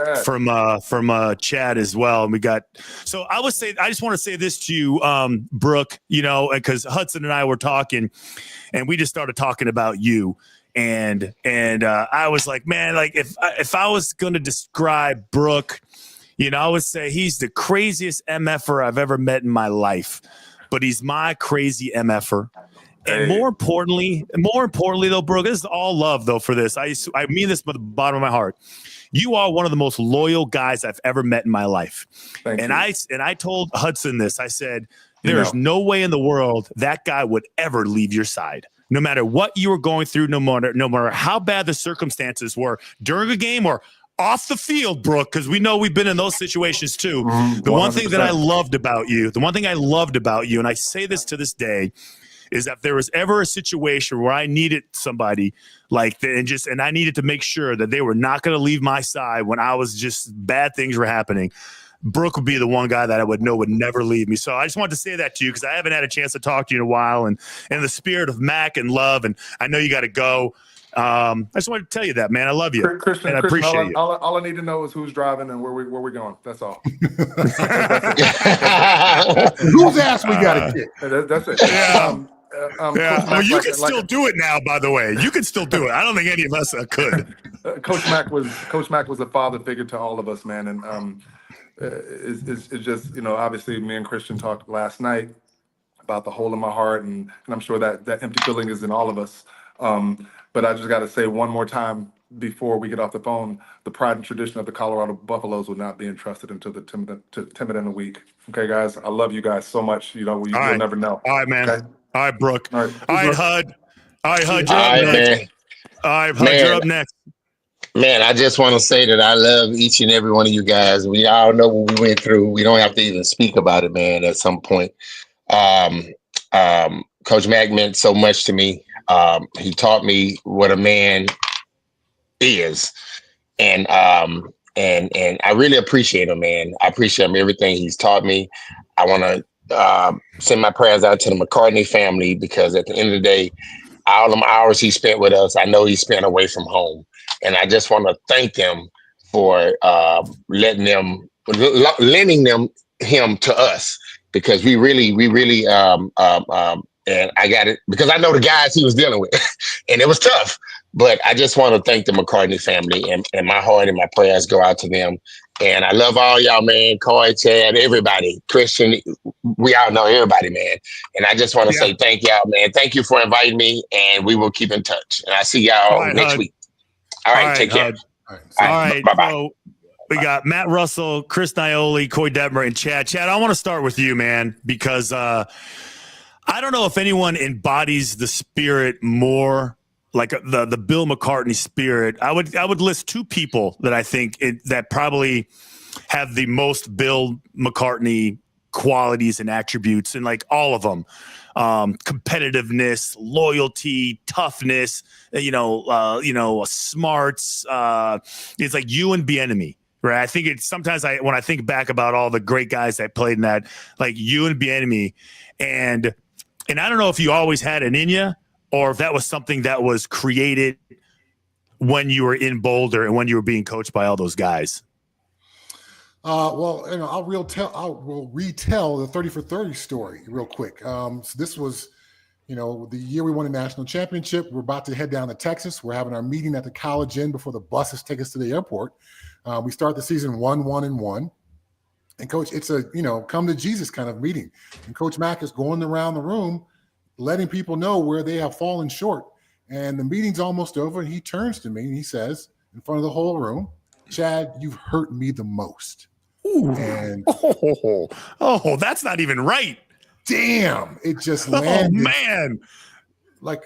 Chad as well. And we got, so I just want to say this to you, Brooke, you know, because Hudson and I were talking, and we just started talking about you. And I was like, man, like if I was going to describe Brooke, you know, I would say he's the craziest MFer I've ever met in my life, but he's my crazy MFer. And more importantly though, Brooke, this is all love though for this. I mean this from the bottom of my heart. You are one of the most loyal guys I've ever met in my life. Thank you. I told Hudson this. I said, there's no way in the world that guy would ever leave your side. No matter what you were going through, no matter how bad the circumstances were during a game or off the field, Brooke, because we know we've been in those situations too. The one thing that I loved about you, and I say this to this day, is that if there was ever a situation where I needed somebody like that, and I needed to make sure that they were not going to leave my side when I was just bad things were happening, Brooke would be the one guy that I would know would never leave me. So I just wanted to say that to you because I haven't had a chance to talk to you in a while. And in the spirit of Mac and love, and I know you got to go. I just wanted to tell you that, man. I love you. Christian, and I appreciate you. All I need to know is who's driving and where we're going. That's all. Whose ass we got to kick? That's it. Yeah. Well, you can still do it now, by the way. You can still do it. I don't think any of us could. Coach Mac was a father figure to all of us, man. And it's just, obviously me and Christian talked last night about the hole in my heart, and I'm sure that empty feeling is in all of us. But I just got to say one more time before we get off the phone, the pride and tradition of the Colorado Buffaloes will not be entrusted into the timid and the weak. Okay, guys, I love you guys so much. You'll never know. All right, man. Okay? All right, Brooke. All right, Hud. All right, Hud. All right, man. All right, Hud, you're up next. Man, I just want to say that I love each and every one of you guys. We all know what we went through. We don't have to even speak about it, man, at some point. Coach Mac meant so much to me. He taught me what a man is. And I really appreciate him, man. I appreciate him, everything he's taught me. I want to send my prayers out to the McCartney family, because at the end of the day, all them hours he spent with us, I know he spent away from home. And I just want to thank them for lending him to us, because we really and I got it because I know the guys he was dealing with and it was tough, but I just want to thank the McCartney family, and my heart and my prayers go out to them. And I love all y'all, man. Coy, Chad, everybody, Christian, we all know everybody, man. And I just want to say thank y'all, man. Thank you for inviting me, and we will keep in touch. And I see y'all next week. All right, take care. All right. Bye-bye. So we got Matt Russell, Chris Nioli, Coy Detmer, and Chad. Chad, I want to start with you, man, because I don't know if anyone embodies the spirit more, like the Bill McCartney spirit. I would list two people that I think that probably have the most Bill McCartney qualities and attributes, and like all of them. Competitiveness, loyalty, toughness, smarts. It's like you and Bieniemy, right? I think it's sometimes when I think back about all the great guys that played in that, like you and Bieniemy, and I don't know if you always had it in you, or if that was something that was created when you were in Boulder and when you were being coached by all those guys. Well, I will retell the 30 for 30 story real quick. So this was, the year we won a national championship. We're about to head down to Texas. We're having our meeting at the College Inn before the buses take us to the airport. We start the season 1-1-1. And Coach, it's a, come to Jesus kind of meeting. And Coach Mac is going around the room, letting people know where they have fallen short. And the meeting's almost over. And he turns to me and he says, in front of the whole room, "Chad, you've hurt me the most." Ooh. And that's not even right. Damn, it just landed. Oh, man. Like,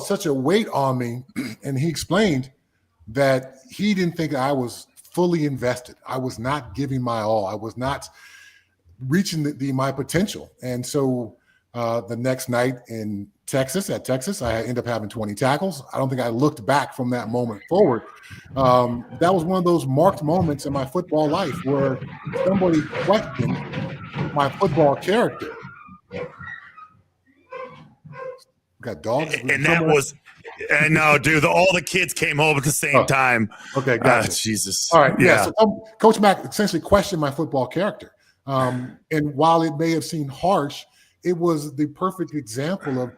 such a weight on me. And he explained that he didn't think I was fully invested. I was not giving my all. I was not reaching my potential. And so the next night in Texas, I ended up having 20 tackles. I don't think I looked back from that moment forward. That was one of those marked moments in my football life where somebody questioned my football character. Got dogs? And that was – and no, dude, all the kids came home at the same time. Okay, gotcha. Jesus. All right, yeah. So Coach Mac essentially questioned my football character. And while it may have seemed harsh, it was the perfect example of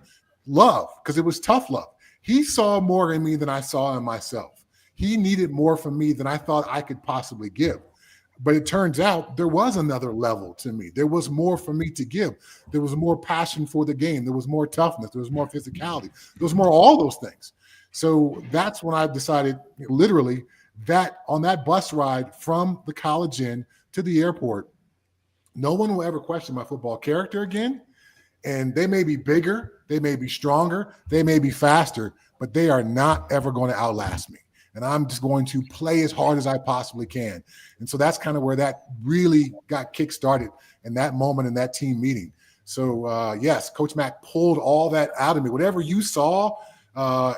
love, because it was tough love. He saw more in me than I saw in myself. He needed more from me than I thought I could possibly give. But it turns out there was another level to me. There was more for me to give. There was more passion for the game. There was more toughness. There was more physicality. There was more all those things. So that's when I decided, literally, that on that bus ride from the College Inn to the airport, no one will ever question my football character again. And they may be bigger, they may be stronger, they may be faster, but they are not ever going to outlast me. And I'm just going to play as hard as I possibly can. And so that's kind of where that really got kick-started in that moment in that team meeting. So, yes, Coach Mack pulled all that out of me. Whatever you saw,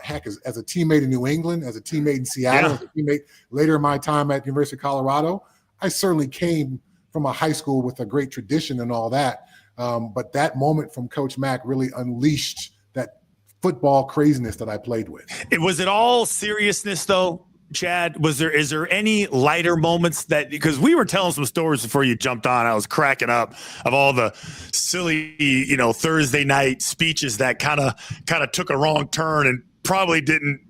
heck, as a teammate in New England, as a teammate in Seattle, as a teammate later in my time at University of Colorado, I certainly came from a high school with a great tradition and all that. But that moment from Coach Mack really unleashed that football craziness that I played with. Was it all seriousness though, Chad? Is there any lighter moments that, because we were telling some stories before you jumped on, I was cracking up of all the silly, Thursday night speeches that kind of took a wrong turn and probably didn't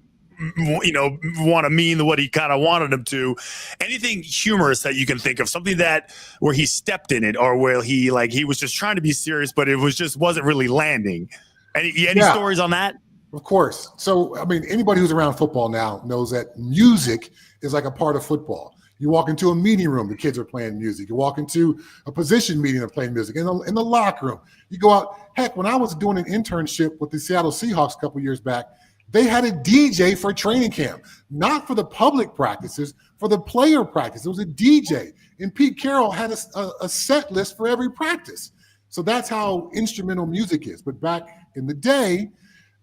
want to mean what he kind of wanted him to. Anything humorous that you can think of, something that where he stepped in it, or where he was just trying to be serious, but it wasn't really landing. Any stories on that? Of course. So, I mean, anybody who's around football now knows that music is like a part of football. You walk into a meeting room, the kids are playing music. You walk into a position meeting, they're playing music. In the locker room, you go out. Heck, when I was doing an internship with the Seattle Seahawks a couple years back, they had a DJ for training camp, not for the public practices, for the player practice. It was a DJ. And Pete Carroll had a set list for every practice. So that's how instrumental music is. But back in the day,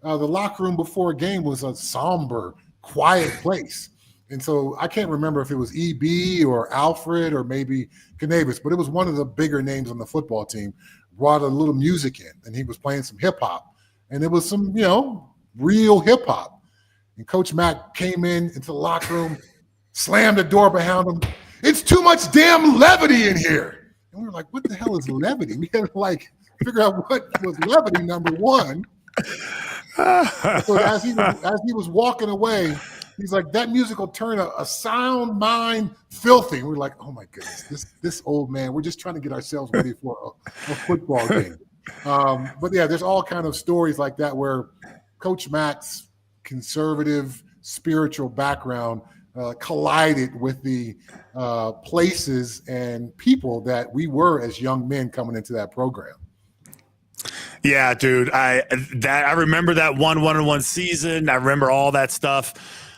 the locker room before a game was a somber, quiet place. And so I can't remember if it was EB or Alfred or maybe Canavis, but it was one of the bigger names on the football team, brought a little music in, and he was playing some hip hop. And it was some, real hip hop. And Coach Mack came into the locker room, slammed the door behind him. It's too much damn levity in here. And we were like, what the hell is levity? We had to figure out what was levity, number one. So as he was walking away, he's like, that music will turn a sound mind filthy. And we're like, oh my goodness, this old man, we're just trying to get ourselves ready for a football game. But yeah, there's all kind of stories like that where Coach Mack's conservative spiritual background collided with the places and people that we were as young men coming into that program. Yeah, dude. I remember that 1-1-1 season. I remember all that stuff.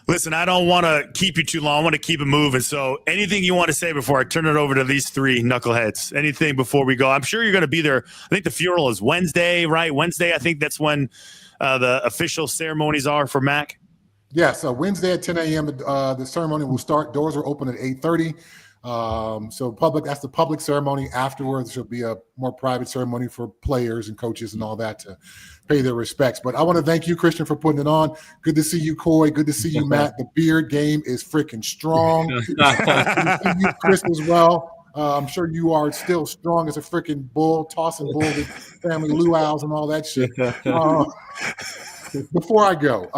Listen, I don't want to keep you too long. I want to keep it moving. So anything you want to say before I turn it over to these three knuckleheads? Anything before we go? I'm sure you're going to be there. I think the funeral is Wednesday, right? Wednesday, I think that's when the official ceremonies are for Mac. Yeah, so Wednesday at 10 a.m. The ceremony will start. Doors are open at 8:30. So that's the public ceremony. Afterwards, there'll be a more private ceremony for players and coaches and all that to pay their respects. But I want to thank you, Christian, for putting it on. Good to see you, Coy. Good to see you, Matt. The beard game is freaking strong. Good to see you, Chris, as well. I'm sure you are still strong as a freaking bull, tossing bull with family luau's and all that shit. Before I go,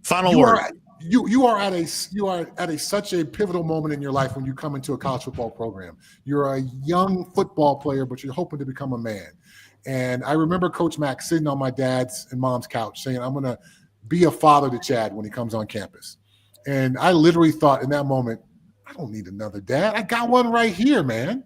final word. You are at such a pivotal moment in your life when you come into a college football program. You're a young football player, but you're hoping to become a man. And I remember Coach Mack sitting on my dad's and mom's couch saying, I'm going to be a father to Chad when he comes on campus. And I literally thought in that moment, I don't need another dad. I got one right here, man.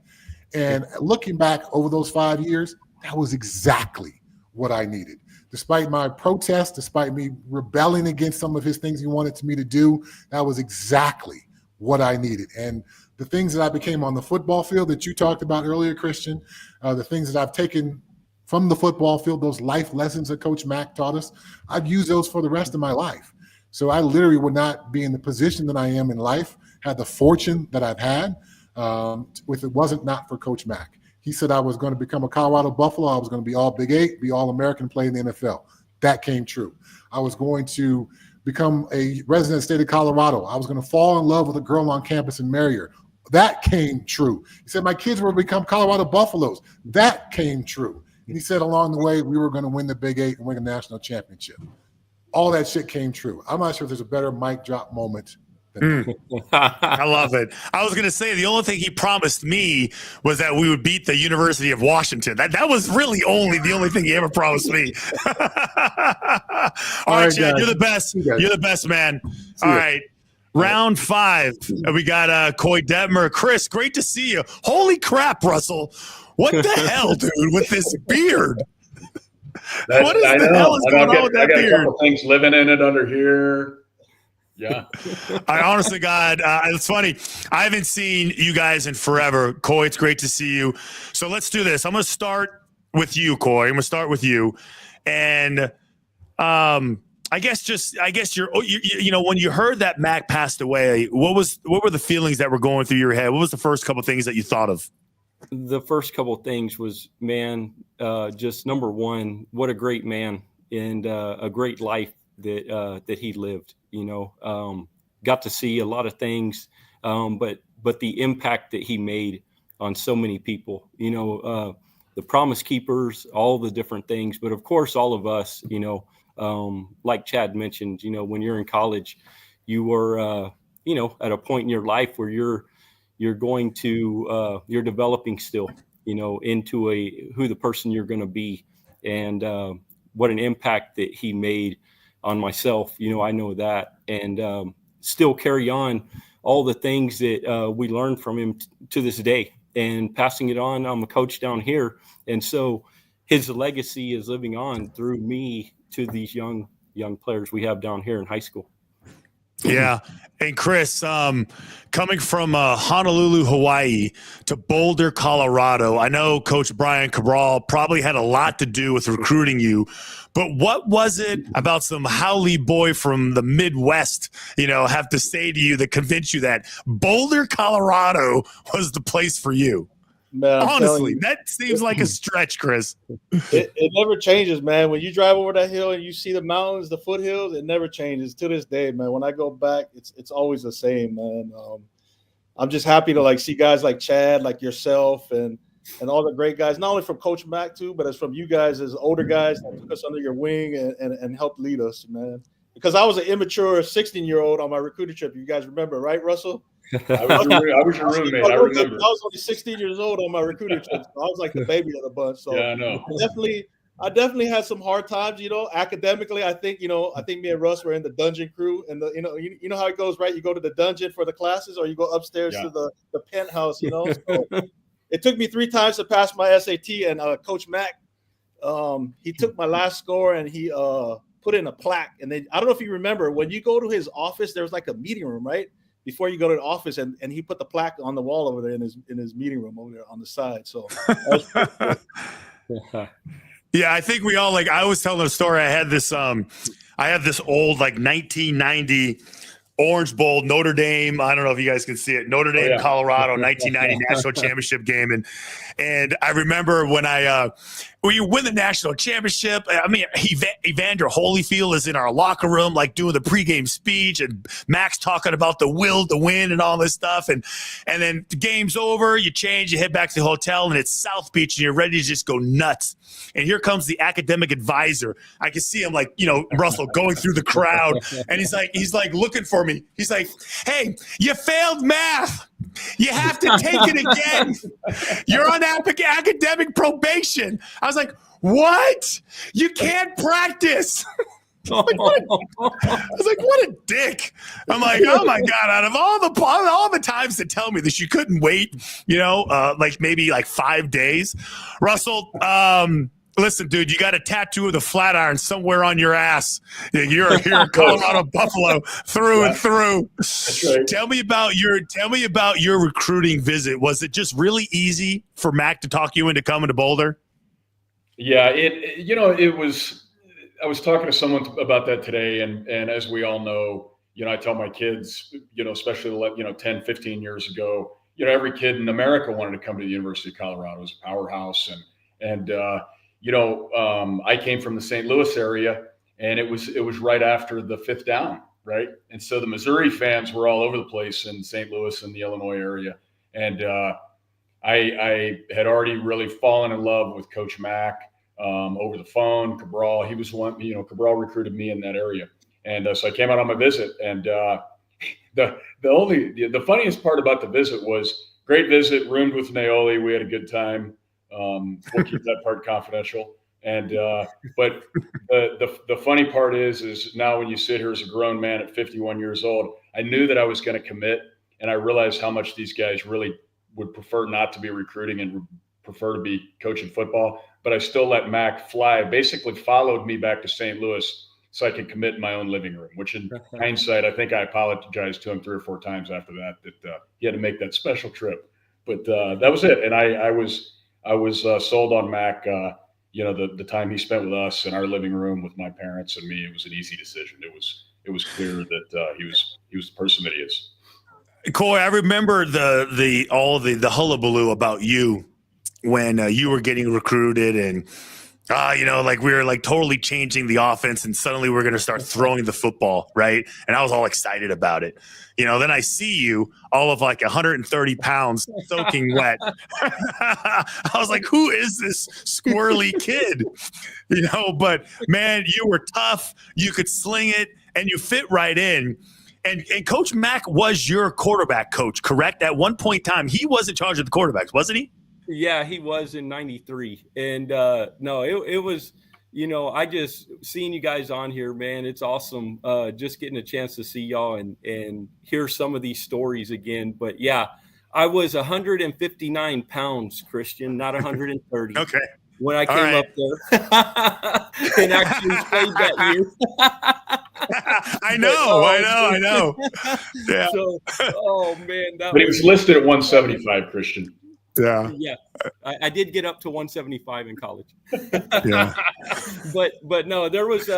And looking back over those 5 years, that was exactly what I needed. Despite my protest, despite me rebelling against some of his things he wanted me to do, that was exactly what I needed. And the things that I became on the football field that you talked about earlier, Christian, the things that I've taken from the football field, those life lessons that Coach Mack taught us, I've used those for the rest of my life. So I literally would not be in the position that I am in life, had the fortune that I've had, if it wasn't not for Coach Mack. He said I was going to become a Colorado Buffalo. I was going to be all Big 8, be all American, play in the NFL. That came true. I was going to become a resident of the state of Colorado. I was going to fall in love with a girl on campus and marry her. That came true. He said my kids were going to become Colorado Buffaloes. That came true. And he said along the way, we were going to win the Big 8 and win a national championship. All that shit came true. I'm not sure if there's a better mic drop moment I love it. I was going to say the only thing he promised me was that we would beat the University of Washington. That was really the only thing he ever promised me. All right, Chad, guys. you're the best. You're the best, man. All right. Round 5. We got Coy Detmer. Chris, great to see you. Holy crap, Russell. What the hell, dude, with this beard? What is the hell is going on with that beard? I got a couple things living in it under here. Yeah. I honestly, God, it's funny. I haven't seen you guys in forever. Coy, it's great to see you. So let's do this. I'm going to start with you, Coy. I'm going to start with you. And I guess you're when you heard that Mac passed away, what were the feelings that were going through your head? What was the first couple of things that you thought of? The first couple of things was, man, just number one, what a great man and a great life that he lived. Got to see a lot of things, but the impact that he made on so many people. The Promise Keepers, all the different things, but of course, all of us. Like Chad mentioned, when you're in college, you were, at a point in your life where you're going to, you're developing still, into who the person you're going to be, and what an impact that he made on myself. I know that, and still carry on all the things that we learned from him to this day, and passing it on. I'm a coach down here, and so his legacy is living on through me to these young players we have down here in high school. Yeah. And Chris, coming from Honolulu, Hawaii to Boulder, Colorado, I know Coach Brian Cabral probably had a lot to do with recruiting you, but what was it about some Howley boy from the Midwest, have to say to you that convinced you that Boulder, Colorado was the place for you? Man, honestly, that seems like a stretch, Chris. It never changes, man. When you drive over that hill and you see the mountains, the foothills, it never changes to this day, man. When I go back, it's always the same, man. I'm just happy to see guys like Chad, like yourself, and all the great guys, not only from Coach Mac too, but as from you guys as older guys that took us under your wing and helped lead us, man. Because I was an immature 16-year-old on my recruiting trip. You guys remember, right, Russell? I was your roommate. I remember. I was only 16 years old on my recruiting trip. So I was like the baby of the bunch. So yeah, I know. I definitely had some hard times. Academically, I think me and Russ were in the dungeon crew, and you know how it goes, right? You go to the dungeon for the classes, or you go upstairs to the penthouse. So it took me 3 times to pass my SAT, and Coach Mac, he took my last score and he put in a plaque. And then I don't know if you remember, when you go to his office, there's like a meeting room, right? Before you go to the office, and he put the plaque on the wall over there in his meeting room over there on the side. So yeah, I think we all I was telling a story. I had this old 1990 Orange Bowl, Notre Dame. I don't know if you guys can see it. Notre Dame, Colorado, 1990 national championship game. And I remember when you win the national championship, I mean, Evander Holyfield is in our locker room, doing the pregame speech, and Max talking about the will to win and all this stuff. And then the game's over, you change, you head back to the hotel, and it's South Beach, and you're ready to just go nuts. And here comes the academic advisor. I can see him Russell going through the crowd, and he's looking for me. He's like, "Hey, you failed math. You have to take it again. You're on academic probation." I was like, "What? You can't practice." I was like, "What a dick." I'm like, "Oh my God, out of all the times to tell me this, you couldn't wait, maybe 5 days." Russell, listen, dude, you got a tattoo of the Flatiron somewhere on your ass. You're a Colorado Buffalo through and through. That's right. Tell me about your recruiting visit. Was it just really easy for Mac to talk you into coming to Boulder? Yeah, it was. I was talking to someone about that today, and as we all know, I tell my kids, especially 10, 15 years ago, every kid in America wanted to come to the University of Colorado. It was a powerhouse, and I came from the St. Louis area, and it was right after the 5th down, right? And so the Missouri fans were all over the place in St. Louis and the Illinois area, and I had already really fallen in love with Coach Mac. Over the phone, Cabral, he was one, Cabral recruited me in that area. And so I came out on my visit, and The funniest part about the visit was great visit, roomed with Naoli. We had a good time. We'll keep that part confidential. And but the funny part is now when you sit here as a grown man at 51 years old, I knew that I was going to commit, and I realized how much these guys really would prefer not to be recruiting and would prefer to be coaching football. But I still let Mac fly. Basically, followed me back to St. Louis so I could commit in my own living room. Which, in hindsight, I think I apologized to him 3 or 4 times after that he had to make that special trip. But that was it, and I was sold on Mac. The time he spent with us in our living room with my parents and me, it was an easy decision. It was clear that he was the person that he is. Coy, I remember the hullabaloo about you when you were getting recruited, and we were like totally changing the offense, and suddenly we're going to start throwing the football, right? And I was all excited about it. Then I see you all of like 130 pounds soaking wet. I was like, who is this squirrely kid? But man, you were tough. You could sling it and you fit right in. And Coach Mac was your quarterback coach, correct? At one point in time, he was in charge of the quarterbacks, wasn't he? Yeah, he was in '93. And no, it was, I just seeing you guys on here, man, it's awesome. Just getting a chance to see y'all and hear some of these stories again. But yeah, I was 159 pounds, Christian, not 130. Okay. When I came up there and actually played that year. I know. Yeah. So, oh man, but he was listed at 175, Christian. Yeah. Yeah. I did get up to 175 in college. Yeah. But no, there was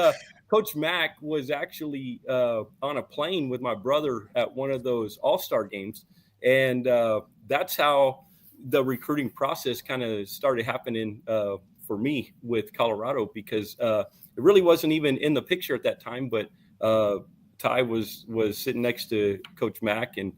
Coach Mac was actually on a plane with my brother at one of those all-star games. And that's how the recruiting process kind of started happening for me with Colorado, because it really wasn't even in the picture at that time, but Ty was sitting next to Coach Mac, and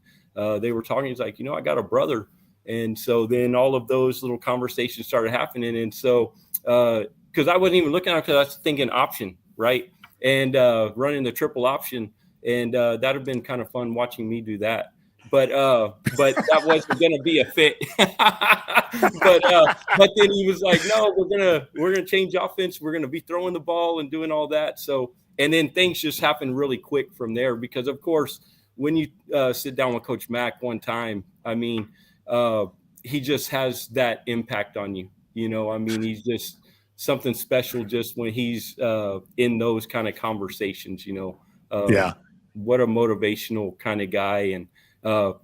they were talking. He's like, I got a brother. And so then all of those little conversations started happening. And so, because I wasn't even looking at it, because I was thinking option, right? And running the triple option. And that would have been kind of fun watching me do that. But that wasn't going to be a fit. but then he was like, no, we're gonna change offense. We're going to be throwing the ball and doing all that. So, and then things just happened really quick from there, because of course, when you sit down with Coach Mac one time, I mean, he just has that impact on you. He's just something special just when he's in those kind of conversations, Yeah. What a motivational kind of guy. And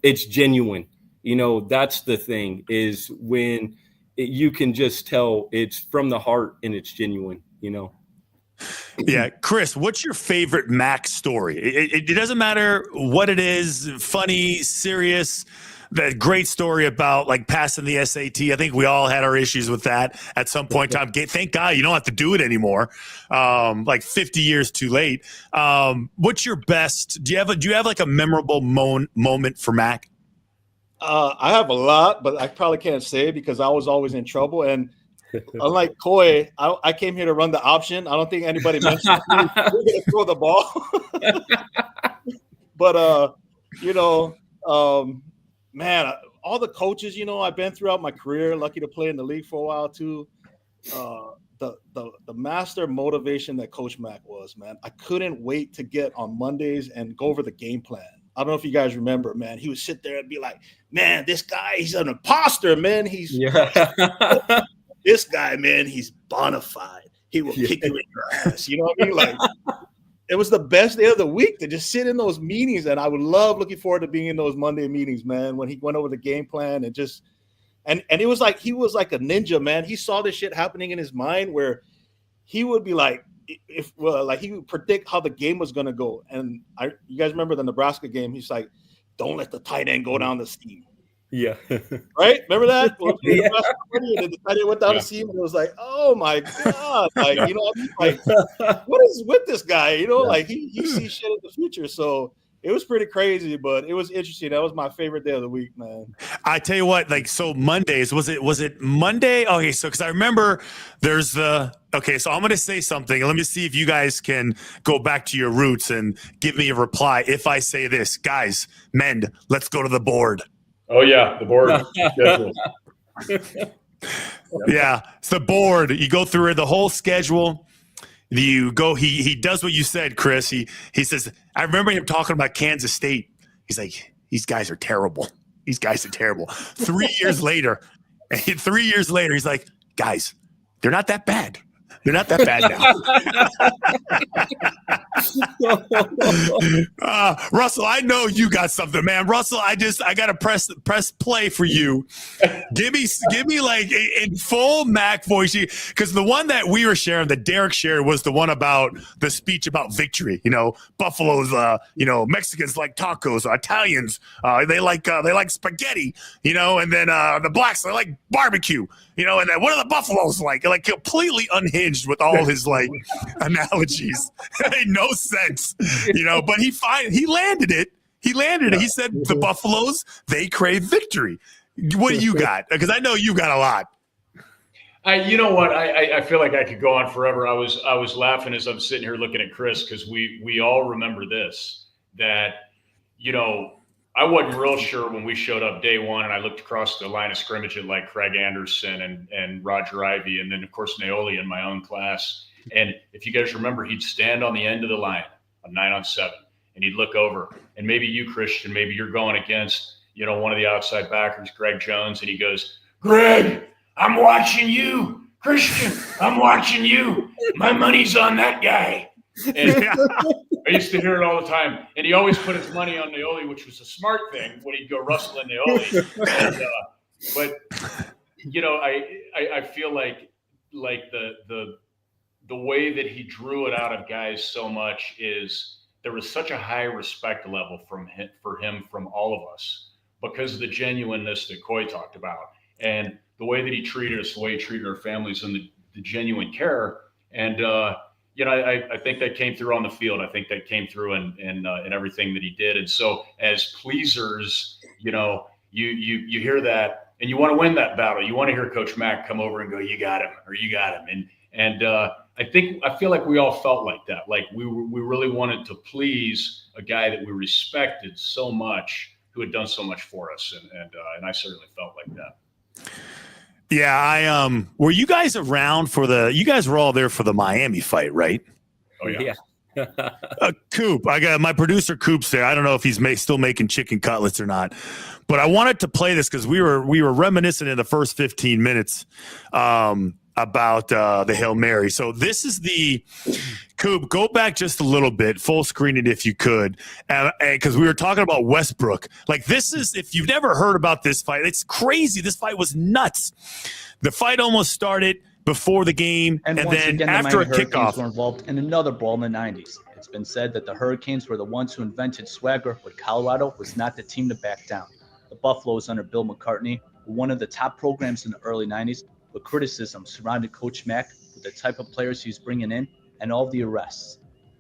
it's genuine. That's the thing, is when you can just tell it's from the heart and it's genuine, Yeah. Chris, what's your favorite Mac story? It doesn't matter what it is, funny, serious. That great story about like passing the SAT. I think we all had our issues with that at some point in time. Thank God you don't have to do it anymore. Like 50 years too late. What's your best? Do you have like a memorable moment for Mac? I have a lot, but I probably can't say it because I was always in trouble. And unlike Coy, I came here to run the option. I don't think anybody mentioned we're going to throw the ball. But man, all the coaches, I've been throughout my career, lucky to play in the league for a while too. The master motivation that Coach Mac was, man. I couldn't wait to get on Mondays and go over the game plan. I don't know if you guys remember, man. He would sit there and be like, man, this guy, he's an imposter, man. This guy, man, he's bona fide. He will kick you in your ass. You know what I mean? Like, it was the best day of the week to just sit in those meetings. And I would love looking forward to being in those Monday meetings, man, when he went over the game plan and just, and it was like, he was like a ninja, man. He saw this shit happening in his mind where he would be like, he would predict how the game was going to go. And you guys remember the Nebraska game? He's like, don't let the tight end go down the seam. Yeah. Right? Remember that? Yeah. The tight end went down the seam, and it was like, oh my God. Like, like, what is with this guy? Like he sees shit in the future. So it was pretty crazy, but it was interesting. That was my favorite day of the week, man. I tell you what, like, so Mondays, was it Monday? Okay, so because I remember there's the Okay, so I'm going to say something. Let me see if you guys can go back to your roots and give me a reply. If I say this, guys, Mend, let's go to the board. Oh yeah, the board schedule. Yeah, it's the board. You go through the whole schedule. You go. He does what you said, Chris. He says, I remember him talking about Kansas State. He's like, these guys are terrible. These guys are terrible. 3 years later, he's like, guys, they're not that bad. They're not that bad now. Russell, I know you got something, man. Russell, I got to press play for you. Give me like in full Mac voice, because the one that we were sharing, that Derek shared, was the one about the speech about victory. You know, Buffalo's, Mexicans like tacos, Italians, they like spaghetti, and then the blacks, they like barbecue, and then what are the Buffaloes like? Like completely unhinged with all his like analogies. It made no sense, but he landed it. He landed it. He said the Buffaloes, they crave victory. What do you got? Because I know you got a lot. You know what? I feel like I could go on forever. I was laughing as I'm sitting here looking at Chris, because we all remember this, that, I wasn't real sure when we showed up day one, and I looked across the line of scrimmage at like Craig Anderson and Roger Ivy, and then of course Naoli in my own class. And if you guys remember, he'd stand on the end of the line on 9-on-7, and he'd look over, and maybe you, Christian, maybe you're going against, one of the outside backers, Greg Jones, and he goes, Greg, I'm watching you. Christian, I'm watching you. My money's on that guy. And I used to hear it all the time. And he always put his money on Naoli, which was a smart thing when he'd go Russell and Naoli. But I feel like the way that he drew it out of guys so much is there was such a high respect level for him from all of us, because of the genuineness that Coy talked about, and the way that he treated us, the way he treated our families, and the genuine care. And I think that came through on the field. I think that came through in everything that he did. And so as pleasers, you hear that, and you want to win that battle. You want to hear Coach Mac come over and go, you got him, or you got him. And I feel like we all felt like that. Like we really wanted to please a guy that we respected so much, who had done so much for us. And I certainly felt like that. Yeah, were you guys around you guys were all there for the Miami fight, right? Oh yeah. Coop, I got my producer Coop's there. I don't know if he's still making chicken cutlets or not, but I wanted to play this because we were reminiscing in the first 15 minutes about the Hail Mary. So this is the Coop. Go back just a little bit, full screen it if you could, because we were talking about Westbrook. Like this is, if you've never heard about this fight, it's crazy. This fight was nuts. The fight almost started before the game, and then after a kickoff, were involved in another brawl in the 90s. It's been said that the Hurricanes were the ones who invented swagger, but Colorado was not the team to back down. The Buffaloes under Bill McCartney were one of the top programs in the early 90s, but criticism surrounded Coach Mac with the type of players he's bringing in and all the arrests.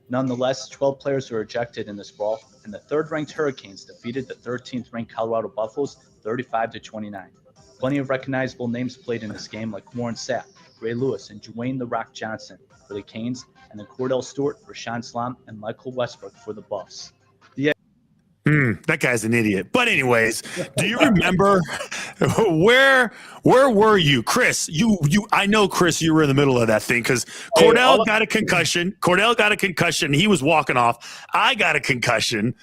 Nonetheless, 12 players were ejected in this brawl, and the third-ranked Hurricanes defeated the 13th-ranked Colorado Buffaloes 35-29. Plenty of recognizable names played in this game, like Warren Sapp, Ray Lewis, and Dwayne "The Rock" Johnson for the Canes, and then Cordell Stewart, Rashawn Slamm, and Michael Westbrook for the Buffs. That guy's an idiot. But anyways, do you remember where were you, Chris? I know, Chris, you were in the middle of that thing because Cordell got a concussion. He was walking off. I got a concussion,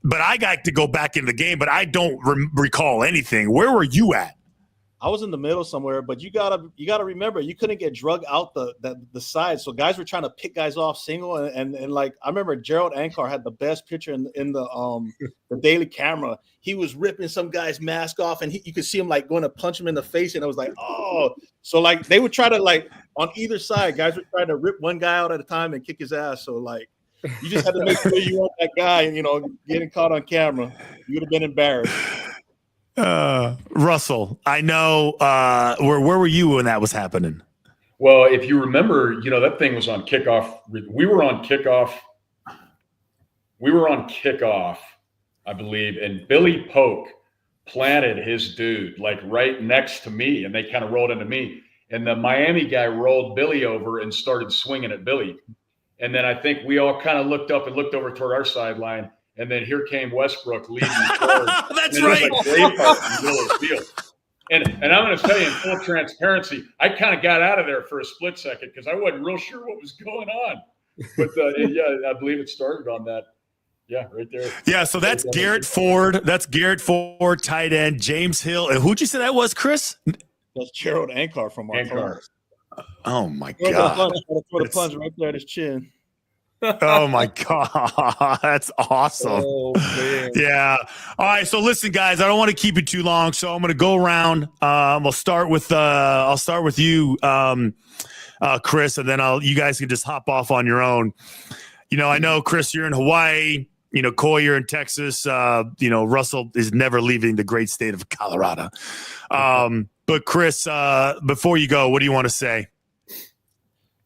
but I got to go back in the game. But I don't recall anything. Where were you at? I was in the middle somewhere, but you gotta remember, you couldn't get drug out the side, so guys were trying to pick guys off single, and like I remember Gerald Ankar had the best picture in the Daily Camera. He was ripping some guy's mask off, and you could see him like going to punch him in the face, and it was like, oh, so like they would try to, like, on either side, guys were trying to rip one guy out at a time and kick his ass. So like you just had to make sure you weren't that guy, and getting caught on camera, you would have been embarrassed. Russell, I know. Where were you when that was happening? Well, if you remember, that thing was on kickoff. We were on kickoff, I believe, and Billy Polk planted his dude like right next to me, and they kind of rolled into me. and the Miami guy rolled Billy over and started swinging at Billy. And then I think we all kind of looked up and looked over toward our sideline, and then here came Westbrook leading forward. That's and right. It was like Braveheart in the middle of the field. And I'm going to tell you in full transparency, I kind of got out of there for a split second because I wasn't real sure what was going on. But yeah, I believe it started on that. Yeah, right there. Yeah, so that's Garrett Ford. That's Garrett Ford, tight end, James Hill. And who'd you say that was, Chris? That's Gerald Ankar from our Ankar. Oh, my Throw God. the punch right there at his chin. Oh, my God. That's awesome. Oh, man. Yeah. All right. So listen, guys, I don't want to keep it too long. So I'm going to go around. I'll start with you, Chris, and then you guys can just hop off on your own. You know, I know, Chris, you're in Hawaii. You know, Coy, you're in Texas. You know, Russell is never leaving the great state of Colorado. But Chris, before you go, what do you want to say?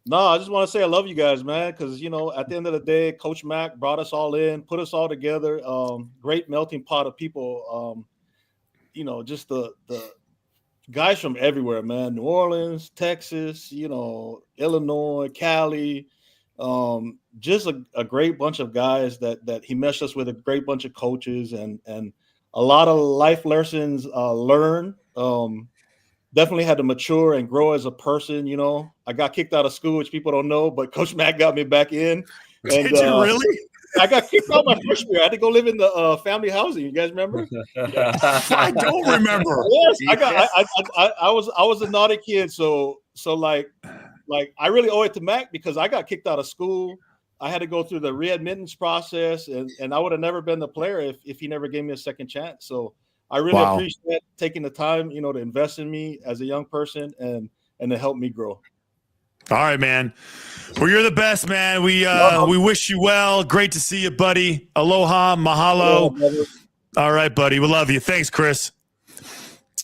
No, I just want to say I love you guys, man, because, you know, at the end of the day, Coach Mac brought us all in, put us all together. Great melting pot of people. You know, just the guys from everywhere, man. New Orleans, Texas, you know, Illinois, Cali. Just a great bunch of guys that he meshed us with, a great bunch of coaches and a lot of life lessons learned. Definitely had to mature and grow as a person. You know, I got kicked out of school, which people don't know, but Coach Mac got me back in. And, Did you really? I got kicked out my freshman year. I had to go live in the family housing. You guys remember? I don't remember. Yes, I was a naughty kid. So like I really owe it to Mac because I got kicked out of school. I had to go through the readmittance process, and I would have never been the player if he never gave me a second chance. So I really appreciate taking the time, you know, to invest in me as a young person and to help me grow. All right, man. Well, you're the best, man. We wish you well. Great to see you, buddy. Aloha, mahalo. All right, buddy. We love you. Thanks, Chris.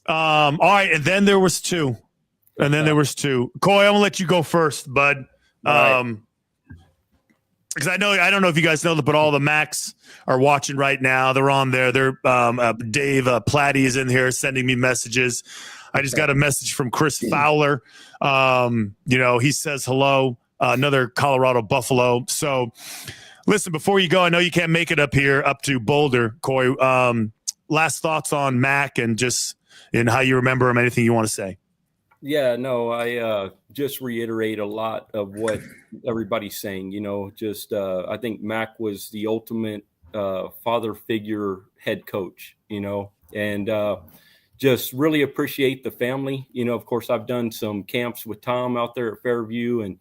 All right, and then there was two. Coy, I'm gonna let you go first, bud. Because I don't know if you guys know that, but all the Macs are watching right now. They're on there. They're Dave Platty is in here sending me messages. I just got a message from Chris Fowler. You know, he says hello. Another Colorado Buffalo. So, listen, before you go, I know you can't make it up to Boulder, Coy. Last thoughts on Mac and how you remember him. Anything you want to say? Yeah, no, I just reiterate a lot of what everybody's saying. You know, I think Mac was the ultimate father figure head coach, you know, and just really appreciate the family. You know, of course, I've done some camps with Tom out there at Fairview, and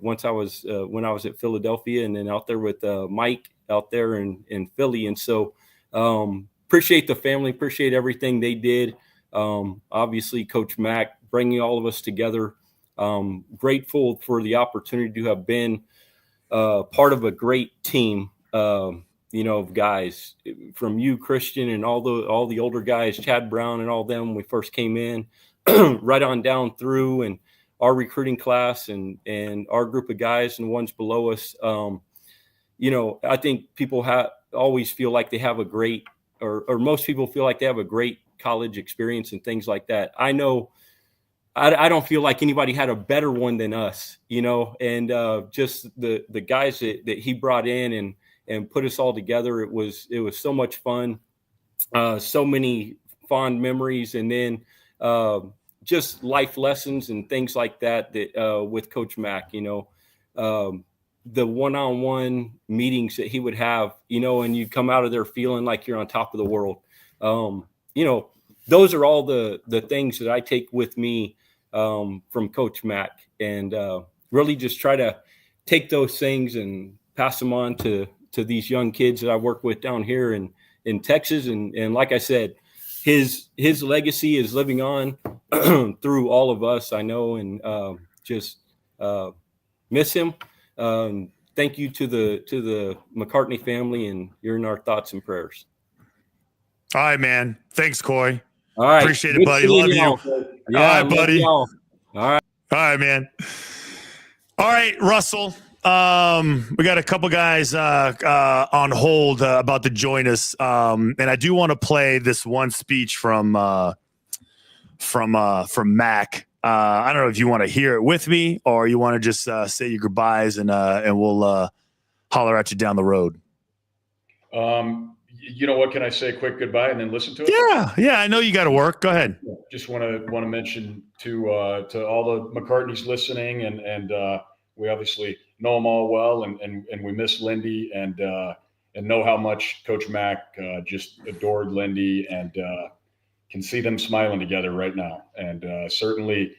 once I was when I was at Philadelphia, and then out there with Mike out there in Philly. And so appreciate the family, appreciate everything they did. Obviously, Coach Mac bringing all of us together. Grateful for the opportunity to have been part of a great team, you know, of guys from you, Christian, and all the older guys, Chad Brown and all them when we first came in, right on down through, and our recruiting class and our group of guys and the ones below us. You know, I think people always feel like they have a great, or most people feel like they have a great college experience and things like that. I know I don't feel like anybody had a better one than us, you know, and just the guys that he brought in and put us all together. It was so much fun, so many fond memories, and then just life lessons and things like that with Coach Mac, you know, the one-on-one meetings that he would have, you know, and you come out of there feeling like you're on top of the world. You know, those are all the things that I take with me from Coach Mac, and really just try to take those things and pass them on to these young kids that I work with down here in Texas. And like I said, his legacy is living on through all of us, I know, and just miss him. Thank you to the McCartney family, and you're in our thoughts and prayers. All right, man. Thanks, Coy. All right. Appreciate it, buddy. Love you. Yeah, all right, buddy. All right. All right, man. All right, Russell. We got a couple guys on hold about to join us. And I do want to play this one speech from Mac. I don't know if you want to hear it with me or you want to just say your goodbyes and we'll holler at you down the road. You know, what can I say? Quick goodbye and then listen to it. Yeah. I know you got to work. Go ahead. Just want to mention to all the McCartneys listening, and we obviously know them all well, and we miss Lindy, and know how much Coach Mac just adored Lindy, and can see them smiling together right now. And certainly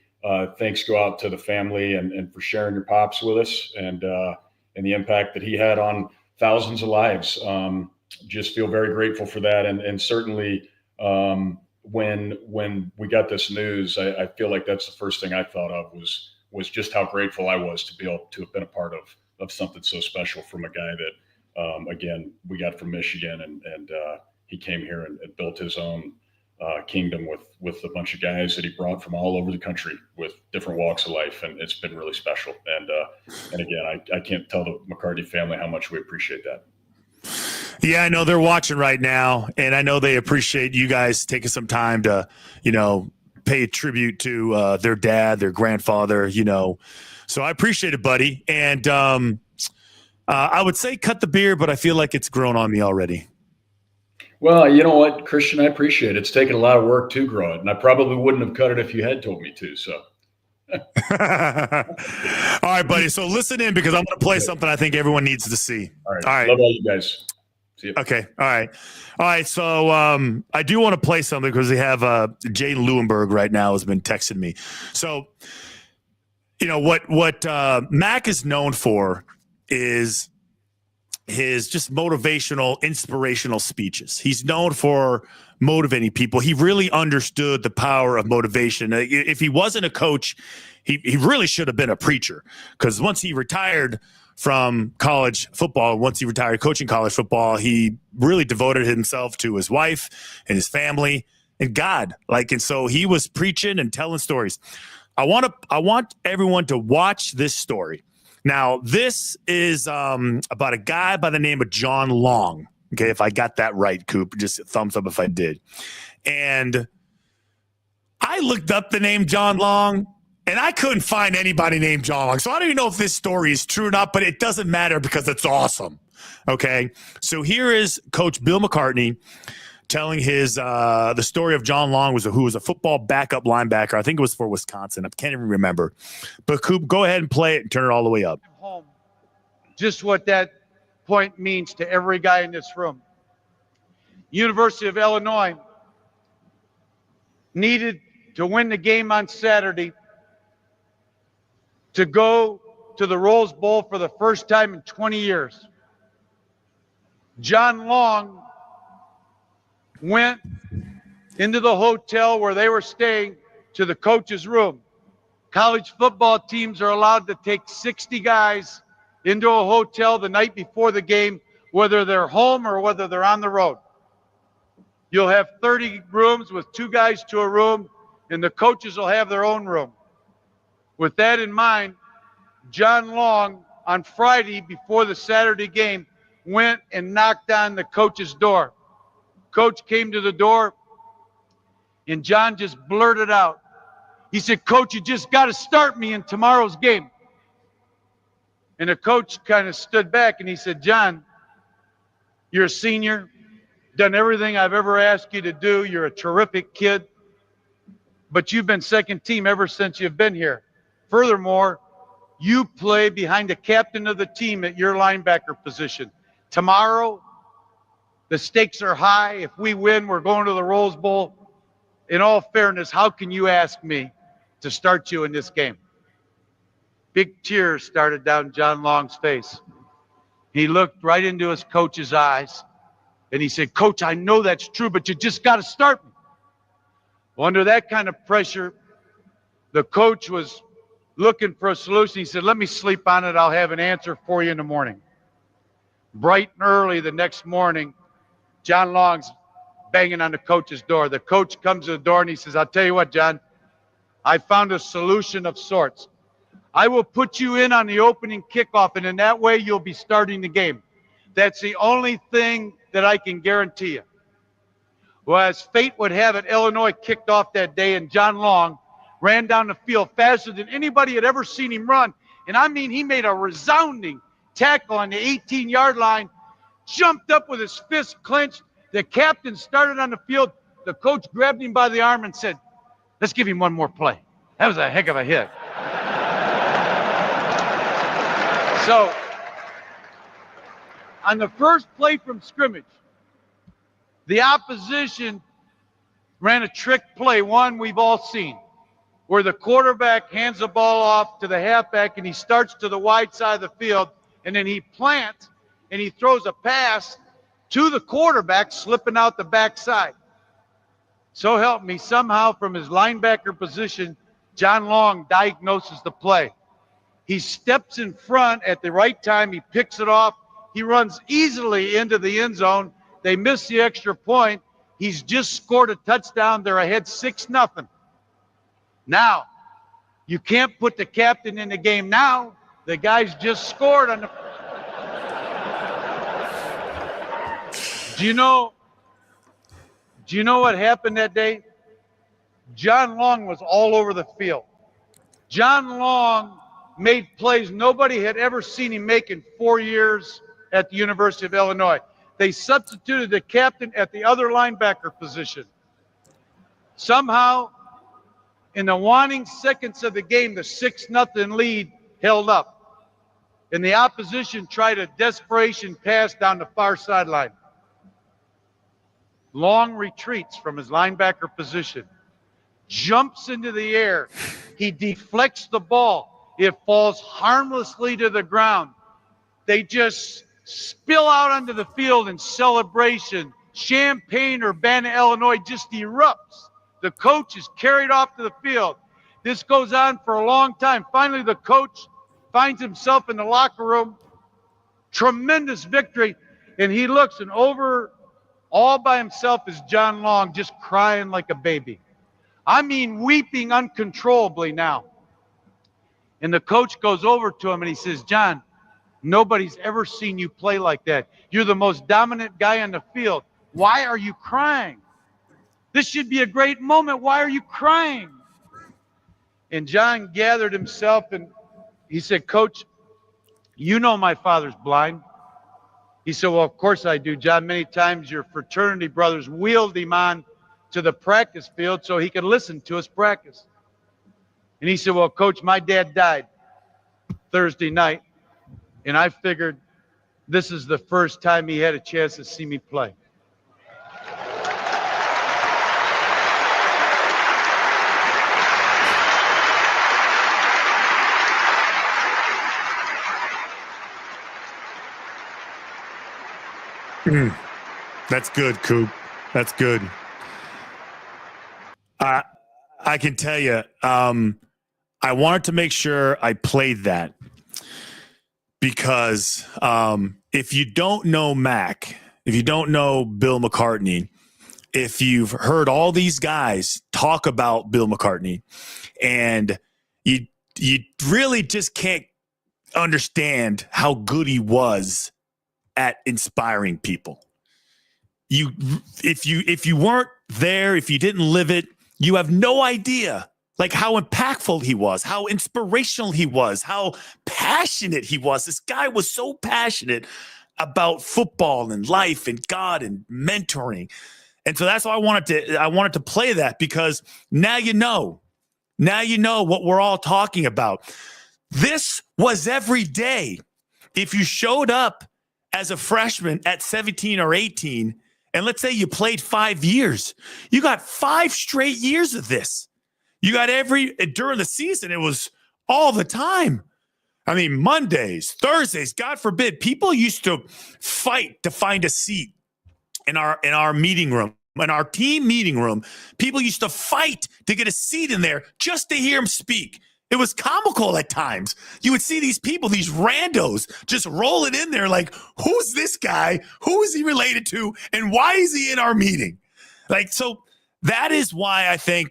thanks go out to the family and for sharing your pops with us, and the impact that he had on thousands of lives. Just feel very grateful for that. And certainly when we got this news, I feel like that's the first thing I thought of was just how grateful I was to be able to have been a part of something so special from a guy that, again, we got from Michigan, and he came here and built his own kingdom with a bunch of guys that he brought from all over the country with different walks of life. And it's been really special. And again, I can't tell the McCartney family how much we appreciate that. Yeah, I know they're watching right now, and I know they appreciate you guys taking some time to, pay tribute to their dad, their grandfather, So I appreciate it, buddy. And I would say cut the beard, but I feel like it's grown on me already. Well, you know what, Christian, I appreciate it. It's taken a lot of work to grow it, and I probably wouldn't have cut it if you had told me to. So. All right, buddy. So listen in, because I'm going to play something I think everyone needs to see. All right. Love all you guys. See you. Okay. All right. So I do want to play something because we have Jay Lewenberg right now has been texting me. So, what Mac is known for is his just motivational, inspirational speeches. He's known for motivating people. He really understood the power of motivation. If he wasn't a coach, he really should have been a preacher, because once he retired from college football, once he retired coaching college football, he really devoted himself to his wife and his family and God. And so he was preaching and telling stories. I want everyone to watch this story. Now, this is about a guy by the name of John Long. Okay, if I got that right, Coop, just a thumbs up if I did. And I looked up the name John Long, and I couldn't find anybody named John Long. So I don't even know if this story is true or not, but it doesn't matter because it's awesome. Okay, so here is Coach Bill McCartney telling his the story of John Long, who was a football backup linebacker. I think it was for Wisconsin. I can't even remember. But Coop, go ahead and play it and turn it all the way up. Home. Just what that point means to every guy in this room. University of Illinois needed to win the game on Saturday to go to the Rose Bowl for the first time in 20 years. John Long went into the hotel where they were staying to the coach's room. College football teams are allowed to take 60 guys into a hotel the night before the game, whether they're home or whether they're on the road. You'll have 30 rooms with 2 guys to a room, and the coaches will have their own room. With that in mind, John Long, on Friday before the Saturday game, went and knocked on the coach's door. Coach came to the door, and John just blurted out. He said, "Coach, you just got to start me in tomorrow's game." And the coach kind of stood back and he said, "John, you're a senior, done everything I've ever asked you to do. You're a terrific kid, but you've been second team ever since you've been here. Furthermore, you play behind the captain of the team at your linebacker position. Tomorrow, the stakes are high. If we win, we're going to the Rose Bowl. In all fairness, how can you ask me to start you in this game?" Big tears started down John Long's face. He looked right into his coach's eyes, and he said, "Coach, I know that's true, but you just got to start me." Well, under that kind of pressure, the coach was looking for a solution. He said, "Let me sleep on it. I'll have an answer for you in the morning." Bright and early the next morning, John Long's banging on the coach's door. The coach comes to the door and he says, "I'll tell you what, John, I found a solution of sorts. I will put you in on the opening kickoff, and in that way you'll be starting the game. That's the only thing that I can guarantee you." Well, as fate would have it, Illinois kicked off that day, and John Long ran down the field faster than anybody had ever seen him run. And I mean, he made a resounding tackle on the 18-yard line, jumped up with his fist clenched. The captain started on the field. The coach grabbed him by the arm and said, let's give him one more play. That was a heck of a hit. So, on the first play from scrimmage, the opposition ran a trick play, one we've all seen, where the quarterback hands the ball off to the halfback and he starts to the wide side of the field, and then he plants and he throws a pass to the quarterback slipping out the backside. So help me, somehow from his linebacker position, John Long diagnoses the play. He steps in front at the right time. He picks it off. He runs easily into the end zone. They miss the extra point. He's just scored a touchdown. They're ahead 6-0. Now, you can't put the captain in the game now. The guy's just scored on the. Do you know what happened that day? John Long was all over the field. John Long made plays nobody had ever seen him make in 4 years at the University of Illinois. They substituted the captain at the other linebacker position. Somehow, in the waning seconds of the game, the 6-0 lead held up. And the opposition tried a desperation pass down the far sideline. Long retreats from his linebacker position, jumps into the air. He deflects the ball. It falls harmlessly to the ground. They just spill out onto the field in celebration. Champaign, Urbana, Illinois just erupts. The coach is carried off to the field. This goes on for a long time. Finally, the coach finds himself in the locker room. Tremendous victory. And he looks, and over all by himself is John Long, just crying like a baby. I mean, weeping uncontrollably now. And the coach goes over to him and he says, John, nobody's ever seen you play like that. You're the most dominant guy on the field. Why are you crying? This should be a great moment. Why are you crying? And John gathered himself and he said, Coach, you know my father's blind. He said, well, of course I do, John. Many times your fraternity brothers wheeled him on to the practice field so he could listen to us practice. And he said, well, Coach, my dad died Thursday night, and I figured this is the first time he had a chance to see me play. That's good, Coop. That's good. I can tell you, I wanted to make sure I played that because if you don't know Mac, if you don't know Bill McCartney, if you've heard all these guys talk about Bill McCartney, and you really just can't understand how good he was at inspiring people. If you weren't there, if you didn't live it, you have no idea like how impactful he was, how inspirational he was, how passionate he was. This guy was so passionate about football and life and God and mentoring. And so that's why I wanted to play that, because now you know what we're all talking about. This was every day. If you showed up as a freshman at 17 or 18, and let's say you played 5 years, you got 5 straight years of this. You got during the season, it was all the time. I mean, Mondays, Thursdays, God forbid, people used to fight to find a seat in our meeting room, in our team meeting room. People used to fight to get a seat in there just to hear him speak. It was comical at times. You would see these people, these randos, just rolling in there like, who's this guy? Who is he related to? And why is he in our meeting? Like, so that is why I think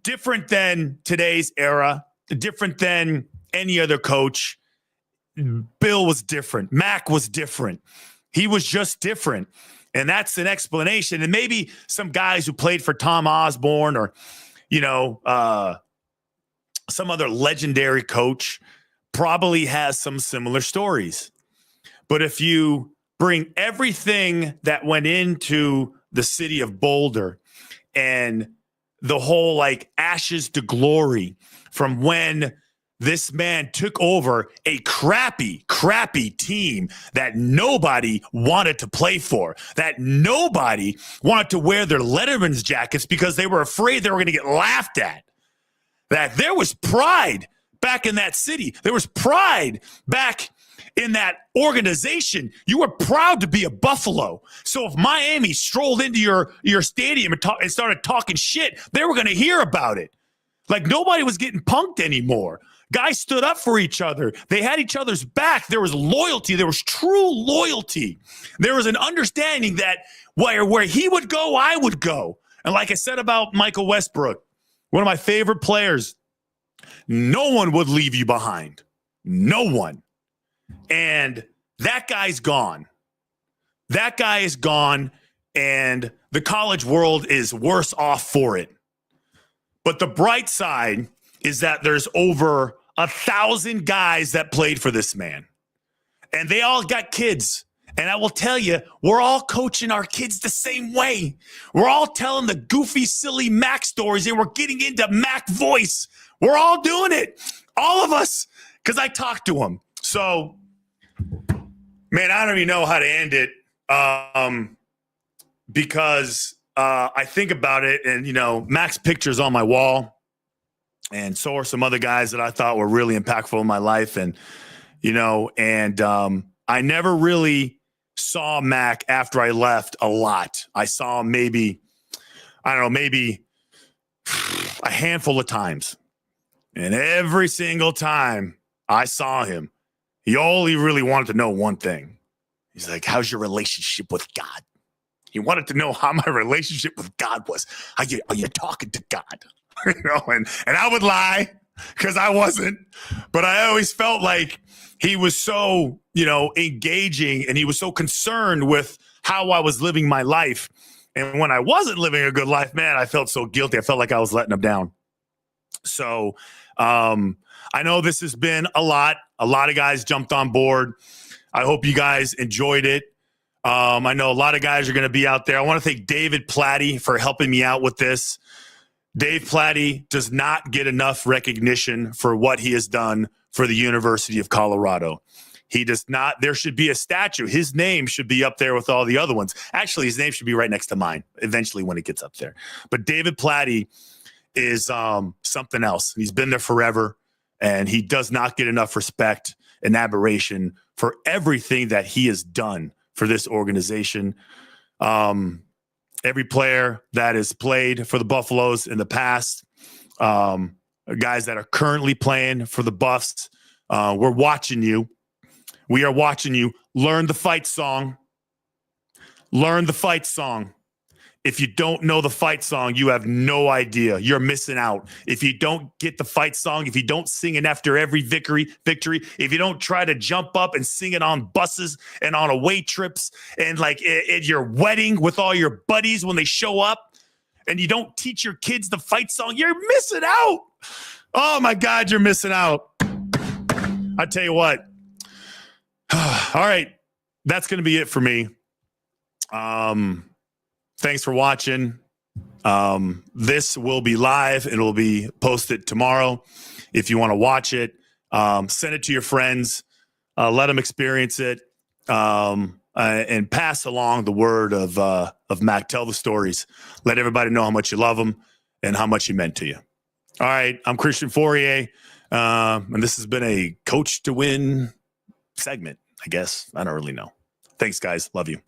different than today's era, different than any other coach, Bill was different. Mac was different. He was just different. And that's an explanation. And maybe some guys who played for Tom Osborne or some other legendary coach probably has some similar stories. But if you bring everything that went into the city of Boulder and the whole like ashes to glory from when this man took over a crappy team that nobody wanted to play for, that nobody wanted to wear their Letterman's jackets because they were afraid they were going to get laughed at, that there was pride back in that city. There was pride back in that organization. You were proud to be a Buffalo. So if Miami strolled into your stadium and started talking shit, they were going to hear about it. Like nobody was getting punked anymore. Guys stood up for each other. They had each other's back. There was loyalty. There was true loyalty. There was an understanding that where he would go, I would go. And like I said about Michael Westbrook, one of my favorite players, no one would leave you behind. No one. And that guy's gone. That guy is gone, and the college world is worse off for it. But the bright side is that there's over 1,000 guys that played for this man. And they all got kids. And I will tell you, we're all coaching our kids the same way. We're all telling the goofy, silly Mac stories, and we're getting into Mac voice. We're all doing it. All of us. Because I talked to him. So, man, I don't even know how to end it. Because I think about it, and, Mac's picture's on my wall. And so are some other guys that I thought were really impactful in my life. And, I never really saw Mac after I left a lot. I saw him maybe a handful of times. And every single time I saw him, he only really wanted to know one thing. He's like, how's your relationship with God? He wanted to know how my relationship with God was. Are you talking to God? And I would lie because I wasn't, but I always felt like he was so, engaging, and he was so concerned with how I was living my life. And when I wasn't living a good life, man, I felt so guilty. I felt like I was letting him down. So I know this has been a lot. A lot of guys jumped on board. I hope you guys enjoyed it. I know a lot of guys are going to be out there. I want to thank David Platty for helping me out with this. Dave Platty does not get enough recognition for what he has done for the University of Colorado. He does not. There should be a statue. His name should be up there with all the other ones. Actually, his name should be right next to mine eventually when it gets up there. But David Platty is something else. He's been there forever, and he does not get enough respect and admiration for everything that he has done for this organization. Every player that has played for the Buffaloes in the past, guys that are currently playing for the Buffs, we're watching you. We are watching you. Learn the fight song. Learn the fight song. If you don't know the fight song, you have no idea. You're missing out. If you don't get the fight song, if you don't sing it after every victory, if you don't try to jump up and sing it on buses and on away trips and like at your wedding with all your buddies when they show up, and you don't teach your kids the fight song, you're missing out. Oh my God, you're missing out. I tell you what. All right. That's going to be it for me. Thanks for watching. This will be live and it will be posted tomorrow. If you want to watch it, send it to your friends, let them experience it, and pass along the word of Mac. Tell the stories. Let everybody know how much you love them and how much he meant to you. All right. I'm Christian Fourier. And this has been a Coach to Win segment, I guess. I don't really know. Thanks, guys. Love you.